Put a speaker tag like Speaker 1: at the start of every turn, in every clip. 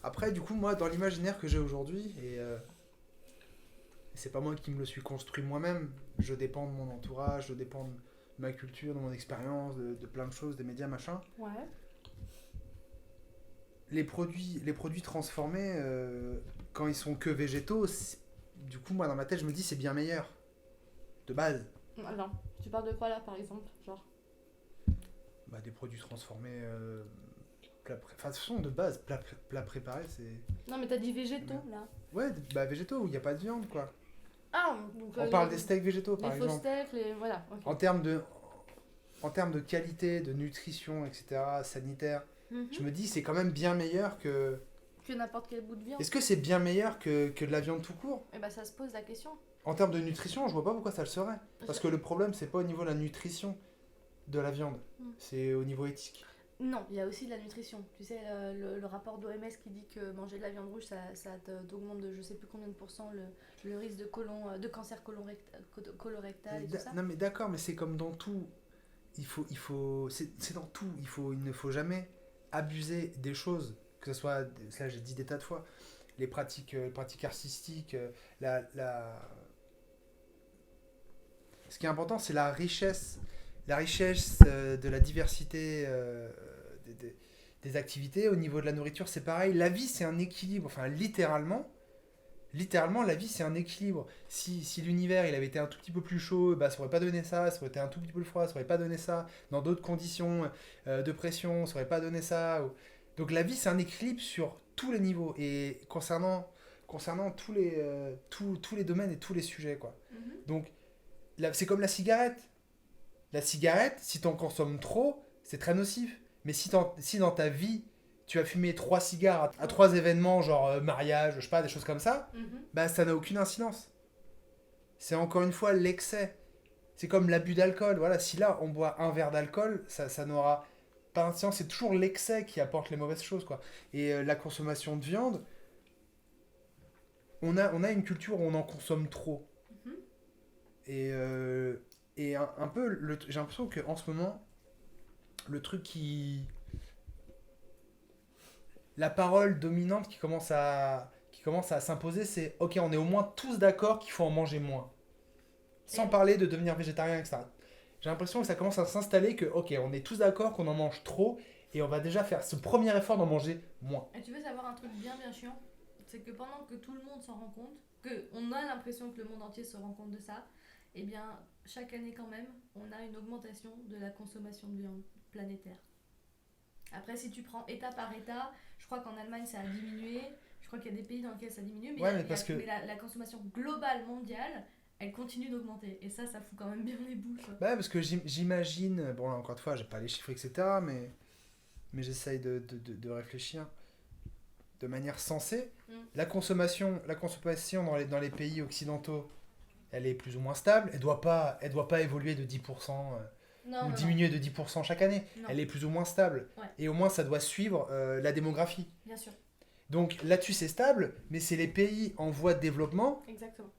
Speaker 1: Après, du coup, moi, dans l'imaginaire que j'ai aujourd'hui, c'est pas moi qui me le suis construit moi-même, je dépends de mon entourage, je dépends de ma culture, de mon expérience, de plein de choses, des médias, machin.
Speaker 2: Ouais.
Speaker 1: Les produits transformés, quand ils sont que végétaux, du coup, moi, dans ma tête, je me dis c'est bien meilleur, de base.
Speaker 2: Alors, tu parles de quoi là par exemple? Genre.
Speaker 1: Bah, des produits transformés, enfin, de toute façon, de base, plat préparé,
Speaker 2: Non, mais t'as dit
Speaker 1: c'est bien.
Speaker 2: végétaux là.
Speaker 1: Ouais, bah, végétaux, où il n'y a pas de viande, quoi.
Speaker 2: Ah, donc
Speaker 1: On parle des steaks végétaux,
Speaker 2: les
Speaker 1: par
Speaker 2: faux
Speaker 1: exemple.
Speaker 2: steaks, les. Voilà, ok.
Speaker 1: En termes de, en termes de qualité, de nutrition, etc., sanitaire, je
Speaker 2: Mhm.
Speaker 1: me dis c'est quand même bien meilleur que.
Speaker 2: Que n'importe quel bout de viande.
Speaker 1: Est-ce que c'est bien meilleur que de la viande tout court?
Speaker 2: Et bah, ça se pose la question.
Speaker 1: En termes de nutrition, je vois pas pourquoi ça le serait. Parce que
Speaker 2: Je-
Speaker 1: le problème, c'est pas au niveau de la nutrition de la viande,
Speaker 2: Hmm.
Speaker 1: c'est au niveau éthique.
Speaker 2: Non, il y a aussi de la nutrition. Tu sais, le rapport d'OMS qui dit que manger de la viande rouge, ça t'augmente de je sais plus combien de pourcents le risque de cancer colorectal et tout ça.
Speaker 1: Non mais d'accord, mais c'est comme dans tout. C'est dans tout. Il ne faut jamais abuser des choses. Que ce soit, ça j'ai dit des tas de fois, les pratiques artistiques, ce qui est important, c'est la richesse de la diversité des, des- des activités. Au niveau de la nourriture, c'est pareil. La vie, c'est un équilibre. Enfin, littéralement, la vie, c'est un équilibre. Si l'univers il avait été un tout petit peu plus chaud, bah, ça aurait pas donné ça. Ça aurait été un tout petit peu plus froid, ça aurait pas donné ça. Dans d'autres conditions de pression, ça aurait pas donné ça. Donc la vie, c'est un équilibre sur tous les niveaux. Et concernant tous les domaines et tous les sujets, quoi.
Speaker 2: Mhm.
Speaker 1: Donc, c'est comme la cigarette. La cigarette, si tu en consommes trop, c'est très nocif. Mais si dans ta vie, tu as fumé 3 cigares à 3 événements, genre mariage, je sais pas, des choses comme ça,
Speaker 2: Mhm.
Speaker 1: bah ça n'a aucune incidence. C'est encore une fois l'excès. C'est comme l'abus d'alcool. Voilà, si là on boit un verre d'alcool, ça n'aura pas d'incidence. C'est toujours l'excès qui apporte les mauvaises choses, quoi. Et la consommation de viande, on a une culture où on en consomme trop.
Speaker 2: Mhm.
Speaker 1: Et, un peu, j'ai l'impression qu'en ce moment, le truc qui, la parole dominante qui commence à s'imposer, c'est ok, on est au moins tous d'accord qu'il faut en manger moins. Sans
Speaker 2: Et,
Speaker 1: parler de devenir végétarien, etc. J'ai l'impression que ça commence à s'installer que ok, on est tous d'accord qu'on en mange trop et on va déjà faire ce premier effort d'en manger moins.
Speaker 2: et tu veux savoir un truc bien bien chiant? C'est que pendant que tout le monde s'en rend compte, que on a l'impression que le monde entier se rend compte de ça, eh bien, chaque année quand même, on a une augmentation de la consommation de viande planétaire. Après, si tu prends État par État, je crois qu'en Allemagne ça a diminué, je crois qu'il y a des pays dans lesquels ça diminue, mais,
Speaker 1: Ouais, mais parce
Speaker 2: mais
Speaker 1: que
Speaker 2: la consommation globale mondiale, elle continue d'augmenter. Et ça fout quand même bien les boules, quoi.
Speaker 1: j'imagine, bon là encore une fois, j'ai pas les chiffres, etc. Mais j'essaye de réfléchir de manière sensée.
Speaker 2: Mm.
Speaker 1: La consommation dans les pays occidentaux, elle est plus ou moins stable. Elle doit pas évoluer de 10%
Speaker 2: Non,
Speaker 1: ou
Speaker 2: non, non.
Speaker 1: diminuer de 10% chaque année.
Speaker 2: Non.
Speaker 1: Elle est plus ou moins stable.
Speaker 2: Ouais,
Speaker 1: Et au moins, ça doit suivre la démographie.
Speaker 2: bien sûr.
Speaker 1: Donc là-dessus, c'est stable, mais c'est les pays en voie de développement
Speaker 2: Exactement.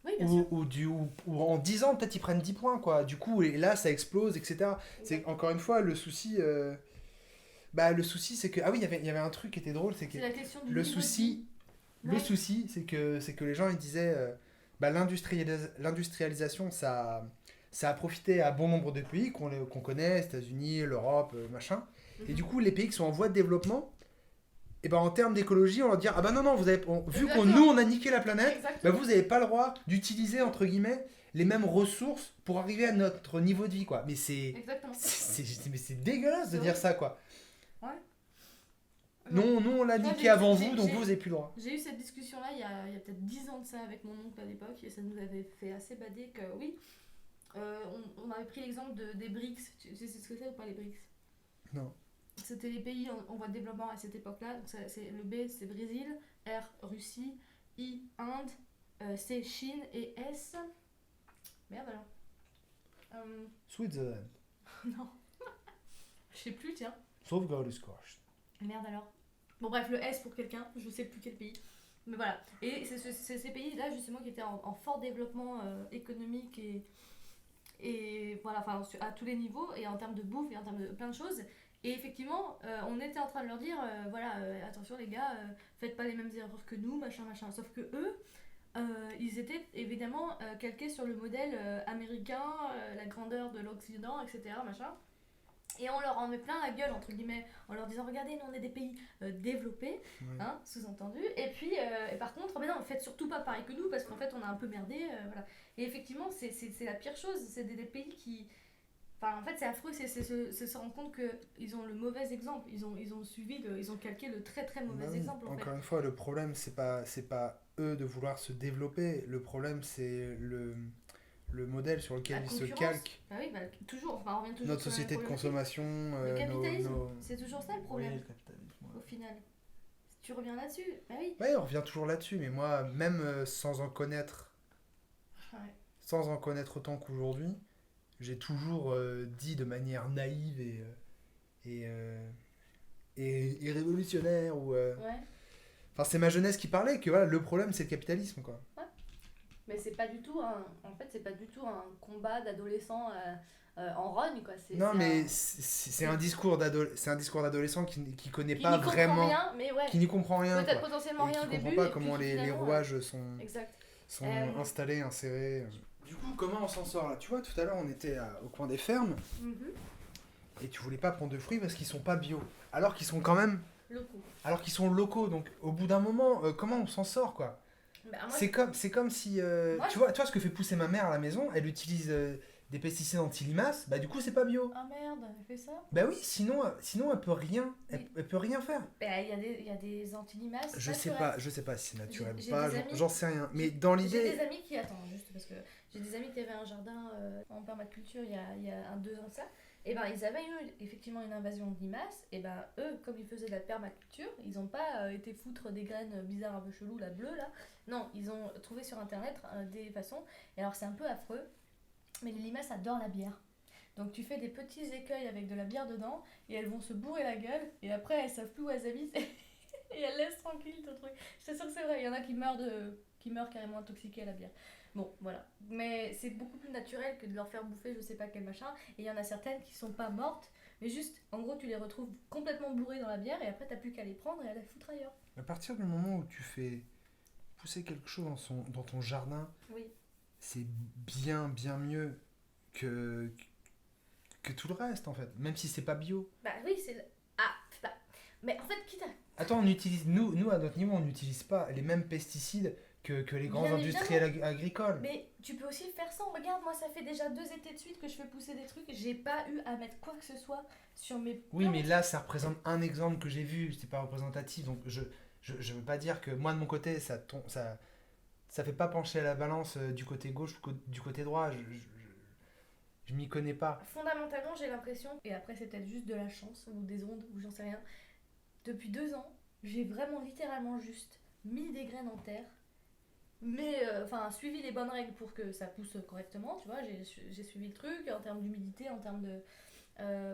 Speaker 2: Oui, bien sûr.
Speaker 1: où en 10 ans, peut-être ils prennent 10 points, quoi. Du coup, et là, ça explose, etc. C'est
Speaker 2: Exactement.
Speaker 1: encore une fois le souci. Le souci, c'est que. Ah oui, il y avait un truc qui était drôle, c'est que
Speaker 2: C'est la question du
Speaker 1: le
Speaker 2: niveau de vie.
Speaker 1: souci, le
Speaker 2: Ouais.
Speaker 1: souci, c'est que les gens ils disaient, l'industrialisation, ça a profité à bon nombre de pays qu'on connaît, États-Unis, l'Europe, machin. Et du
Speaker 2: Mhm.
Speaker 1: coup, les pays qui sont en voie de développement, et ben en termes d'écologie, on leur dit ah bah non non, vu qu'on nous
Speaker 2: Exactement.
Speaker 1: on a niqué la planète, bah
Speaker 2: Exactement.
Speaker 1: vous n'avez pas le droit d'utiliser entre guillemets les mêmes ressources pour arriver à notre niveau de vie, quoi. Mais
Speaker 2: Exactement.
Speaker 1: c'est dégueulasse de
Speaker 2: C'est
Speaker 1: dire
Speaker 2: horrible.
Speaker 1: ça, quoi.
Speaker 2: Ouais. Genre,
Speaker 1: Non, nous on l'a
Speaker 2: tu vois,
Speaker 1: niqué avant vous, donc vous
Speaker 2: j'ai
Speaker 1: avez plus le droit.
Speaker 2: j'ai eu cette discussion-là il y a peut-être 10 ans de ça avec mon oncle à l'époque et ça nous avait fait assez bader que oui, on avait pris l'exemple des BRICS. Tu sais ce que c'est ou pas les BRICS?
Speaker 1: Non.
Speaker 2: C'était les pays en voie de développement à cette époque-là. Donc le B c'est Brésil, R Russie, I Inde, C Chine et S. Merde alors. Euh,
Speaker 1: Switzerland.
Speaker 2: non, je sais plus, tiens.
Speaker 1: Sauvegarde squash.
Speaker 2: Merde alors. Bon bref, le S pour quelqu'un, je sais plus quel pays. Mais voilà. Et c'est ces pays-là justement qui étaient en fort développement économique et voilà, enfin à tous les niveaux et en termes de bouffe et en termes de plein de choses Et effectivement, on était en train de leur dire, voilà, attention les gars, faites pas les mêmes erreurs que nous, machin, machin. Sauf que eux, ils étaient évidemment calqués sur le modèle américain, la grandeur de l'Occident, etc. Machin. Et on leur en met plein la gueule, entre guillemets, en leur disant regardez, nous on est des pays développés,
Speaker 1: Ouais.
Speaker 2: hein, sous-entendu. Et puis, et par contre, mais non, faites surtout pas pareil que nous, parce qu'en fait on a un peu merdé. Voilà. Et effectivement, c'est la pire chose, c'est des pays qui. Enfin, en fait, c'est affreux, c'est se rendre compte qu'ils ont le mauvais exemple. Ils ont suivi, ils ont calqué le très très mauvais
Speaker 1: Bah oui.
Speaker 2: exemple en fait.
Speaker 1: Encore une fois, le problème, c'est pas eux de vouloir se développer. Le problème, c'est le modèle sur
Speaker 2: La
Speaker 1: lequel ils se
Speaker 2: concurrence.
Speaker 1: calquent.
Speaker 2: Ah oui, bah, toujours, enfin, on revient toujours
Speaker 1: Notre
Speaker 2: sur la même
Speaker 1: société de
Speaker 2: problématique.
Speaker 1: consommation,
Speaker 2: Le capitalisme,
Speaker 1: nos...
Speaker 2: c'est toujours ça le
Speaker 1: Oui,
Speaker 2: problème,
Speaker 1: le capitalisme.
Speaker 2: au final. Tu reviens là-dessus, bah oui.
Speaker 1: Ouais, on revient toujours là-dessus, mais moi, même
Speaker 2: Ouais.
Speaker 1: sans en connaître autant qu'aujourd'hui, j'ai toujours dit de manière naïve et, euh, et révolutionnaire.
Speaker 2: Ouais.
Speaker 1: Enfin, c'est ma jeunesse qui parlait que voilà, le problème, c'est le capitalisme, quoi.
Speaker 2: Mais c'est pas du tout un. En fait, c'est pas du tout un combat d'adolescents en rogne, quoi.
Speaker 1: Non, mais
Speaker 2: Un...
Speaker 1: c'est un discours d'adolescent qui connaît
Speaker 2: qui
Speaker 1: pas
Speaker 2: n'y comprend
Speaker 1: vraiment,
Speaker 2: rien, mais ouais.
Speaker 1: qui n'y comprend rien,
Speaker 2: Peut-être
Speaker 1: quoi.
Speaker 2: potentiellement
Speaker 1: Et
Speaker 2: rien
Speaker 1: qui
Speaker 2: au
Speaker 1: comprend
Speaker 2: début.
Speaker 1: pas
Speaker 2: Et puis
Speaker 1: comment
Speaker 2: qui,
Speaker 1: les
Speaker 2: finalement,
Speaker 1: rouages
Speaker 2: exact.
Speaker 1: sont installés, insérés. Du coup, comment on s'en sort là? Tu vois, tout à l'heure, on était au coin des fermes
Speaker 2: Mhm.
Speaker 1: et tu voulais pas prendre de fruits parce qu'ils sont pas bio. Alors qu'ils sont quand même.
Speaker 2: Locaux.
Speaker 1: Alors qu'ils sont locaux. Donc, au bout d'un moment, comment on s'en sort, quoi?
Speaker 2: Bah, moi,
Speaker 1: C'est comme si.
Speaker 2: Moi,
Speaker 1: tu vois ce que fait pousser ma mère à la maison? Elle utilise des pesticides anti-limaces. Bah, du coup, c'est pas bio.
Speaker 2: Ah merde, elle fait ça.
Speaker 1: Bah oui, sinon elle peut rien.
Speaker 2: Oui.
Speaker 1: Elle peut rien faire.
Speaker 2: Bah, il y a des antilimaces.
Speaker 1: Je sais pas si c'est naturel
Speaker 2: J'ai
Speaker 1: ou pas,
Speaker 2: des amis-
Speaker 1: j'en sais rien. Mais dans
Speaker 2: J'ai
Speaker 1: l'idée.
Speaker 2: des amis qui. Attends, juste parce que j'ai des amis qui avaient un jardin en permaculture il y a 2 ans de ça. Et ben ils avaient eu effectivement une invasion de limaces. Et ben eux, comme ils faisaient de la permaculture, ils n'ont pas été foutre des graines bizarres un peu cheloues, la bleue là. Non, ils ont trouvé sur internet des façons. Et alors c'est un peu affreux, mais les limaces adorent la bière. Donc tu fais des petits écueils avec de la bière dedans et elles vont se bourrer la gueule et après elles savent plus où elles habitent et elles laissent tranquille ton truc. Je t'assure que c'est vrai, il y en a qui meurent carrément intoxiqués à la bière. Bon, voilà. Mais c'est beaucoup plus naturel que de leur faire bouffer je sais pas quel machin. Et il y en a certaines qui sont pas mortes, mais juste, en gros, tu les retrouves complètement bourrées dans la bière et après t'as plus qu'à les prendre et à les foutre ailleurs.
Speaker 1: À partir du moment où tu fais pousser quelque chose dans ton jardin,
Speaker 2: Oui.
Speaker 1: c'est bien mieux que, que tout le reste en fait. Même si c'est pas bio.
Speaker 2: Bah oui, c'est. Ah, bah. Mais en fait, quitte à.
Speaker 1: Attends, on utilise, nous à notre niveau, on n'utilise pas les mêmes pesticides que les grands
Speaker 2: Bien
Speaker 1: industriels agricoles.
Speaker 2: Mais tu peux aussi faire ça. Regarde, moi, ça fait déjà 2 étés de suite que je fais pousser des trucs. J'ai pas eu à mettre quoi que ce soit sur mes
Speaker 1: Oui, mais
Speaker 2: plantes.
Speaker 1: là, ça représente un exemple que j'ai vu, c'est pas représentatif, donc je veux pas dire que moi de mon côté, ça fait pas pencher la balance du côté gauche ou du côté droit, je m'y connais pas.
Speaker 2: Fondamentalement, j'ai l'impression, et après c'est peut-être juste de la chance ou des ondes ou j'en sais rien, depuis 2 ans, j'ai vraiment littéralement juste mis des graines en terre, mais enfin suivi les bonnes règles pour que ça pousse correctement, tu vois, j'ai suivi le truc en termes d'humidité, en termes de.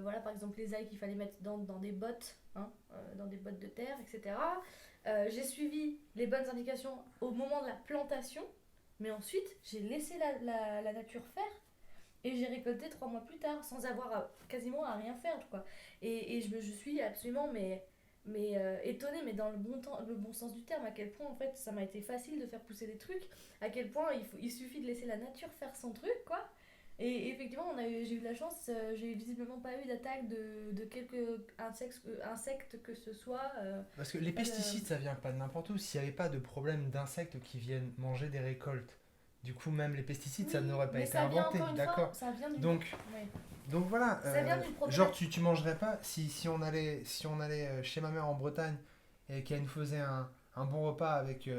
Speaker 2: Voilà, par exemple, les ailes qu'il fallait mettre dans des bottes, hein, dans des bottes de terre, etc. J'ai suivi les bonnes indications au moment de la plantation, mais ensuite j'ai laissé la nature faire. Et j'ai récolté 3 mois plus tard, sans avoir quasiment à rien faire, quoi. Et je suis absolument étonnée, mais dans le bon sens du terme, à quel point en fait ça m'a été facile de faire pousser des trucs, à quel point il suffit de laisser la nature faire son truc, quoi. Et effectivement, j'ai eu de la chance, j'ai visiblement pas eu d'attaque de quelques insectes que ce soit.
Speaker 1: Parce que les pesticides, ça vient pas de n'importe où. S'il n'y avait pas de problème d'insectes qui viennent manger des récoltes, du coup, même les pesticides, ça
Speaker 2: Oui,
Speaker 1: n'aurait pas
Speaker 2: mais
Speaker 1: été
Speaker 2: ça vient
Speaker 1: inventé,
Speaker 2: encore une
Speaker 1: d'accord.
Speaker 2: fois, ça vient du.
Speaker 1: Donc,
Speaker 2: Ouais.
Speaker 1: donc voilà,
Speaker 2: Ça vient d'une problématique.
Speaker 1: genre tu mangerais pas si on allait chez ma mère en Bretagne et qu'elle nous faisait un bon repas avec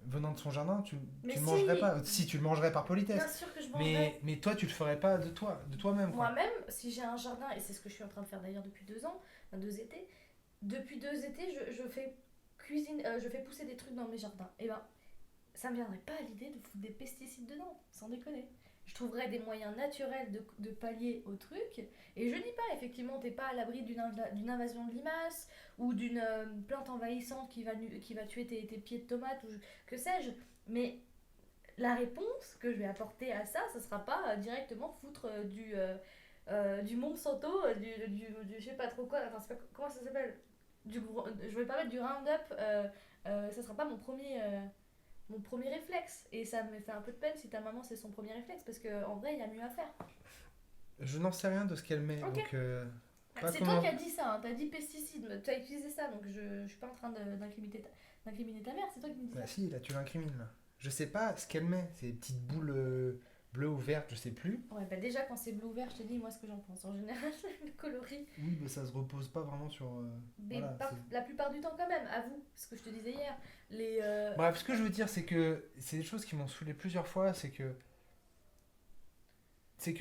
Speaker 1: venant de son jardin,
Speaker 2: Mais
Speaker 1: tu le
Speaker 2: si.
Speaker 1: mangerais pas. Si tu le mangerais par
Speaker 2: Bien
Speaker 1: politesse,
Speaker 2: sûr que je mangerais.
Speaker 1: mais toi tu le ferais pas de toi-même quoi.
Speaker 2: Moi-même, si j'ai un jardin, et c'est ce que je suis en train de faire d'ailleurs depuis 2 ans, enfin 2 étés, depuis 2 étés, je fais je fais pousser des trucs dans mes jardins. Et ben, ça me viendrait pas à l'idée de foutre des pesticides dedans, sans déconner. Je trouverais des moyens naturels de pallier au truc. Et je dis pas, effectivement, t'es pas à l'abri d'une invasion de limaces ou d'une plante envahissante qui va tuer tes pieds de tomates ou que sais-je. Mais la réponse que je vais apporter à ça, ça sera pas directement foutre du Monsanto, je sais pas trop quoi, enfin, c'est pas, comment ça s'appelle je vais pas mettre du Roundup, ça sera pas mon premier réflexe. Et ça me fait un peu de peine si ta maman c'est son premier réflexe, parce qu'en vrai, il y a mieux à faire.
Speaker 1: Je n'en sais rien de ce qu'elle met,
Speaker 2: Ok.
Speaker 1: donc pas
Speaker 2: C'est toi
Speaker 1: comment.
Speaker 2: qui as dit ça, hein, t'as dit pesticides, t'as utilisé ça, donc je suis pas en train d'incriminer ta mère, c'est toi qui me dis
Speaker 1: Bah
Speaker 2: ça.
Speaker 1: si, là tu l'incrimines là. Je sais pas ce qu'elle met, c'est des petites boules bleues ou vertes, je sais plus.
Speaker 2: Ouais, bah déjà quand c'est bleu ouvert, je te dis moi ce que j'en pense. En général, le coloris,
Speaker 1: Oui, mais ça se repose pas vraiment sur.
Speaker 2: mais
Speaker 1: Voilà.
Speaker 2: la plupart du temps quand même, avoue, ce que je te disais hier. Les,
Speaker 1: Bref, ce que je veux dire, c'est que c'est des choses qui m'ont saoulé plusieurs fois, c'est que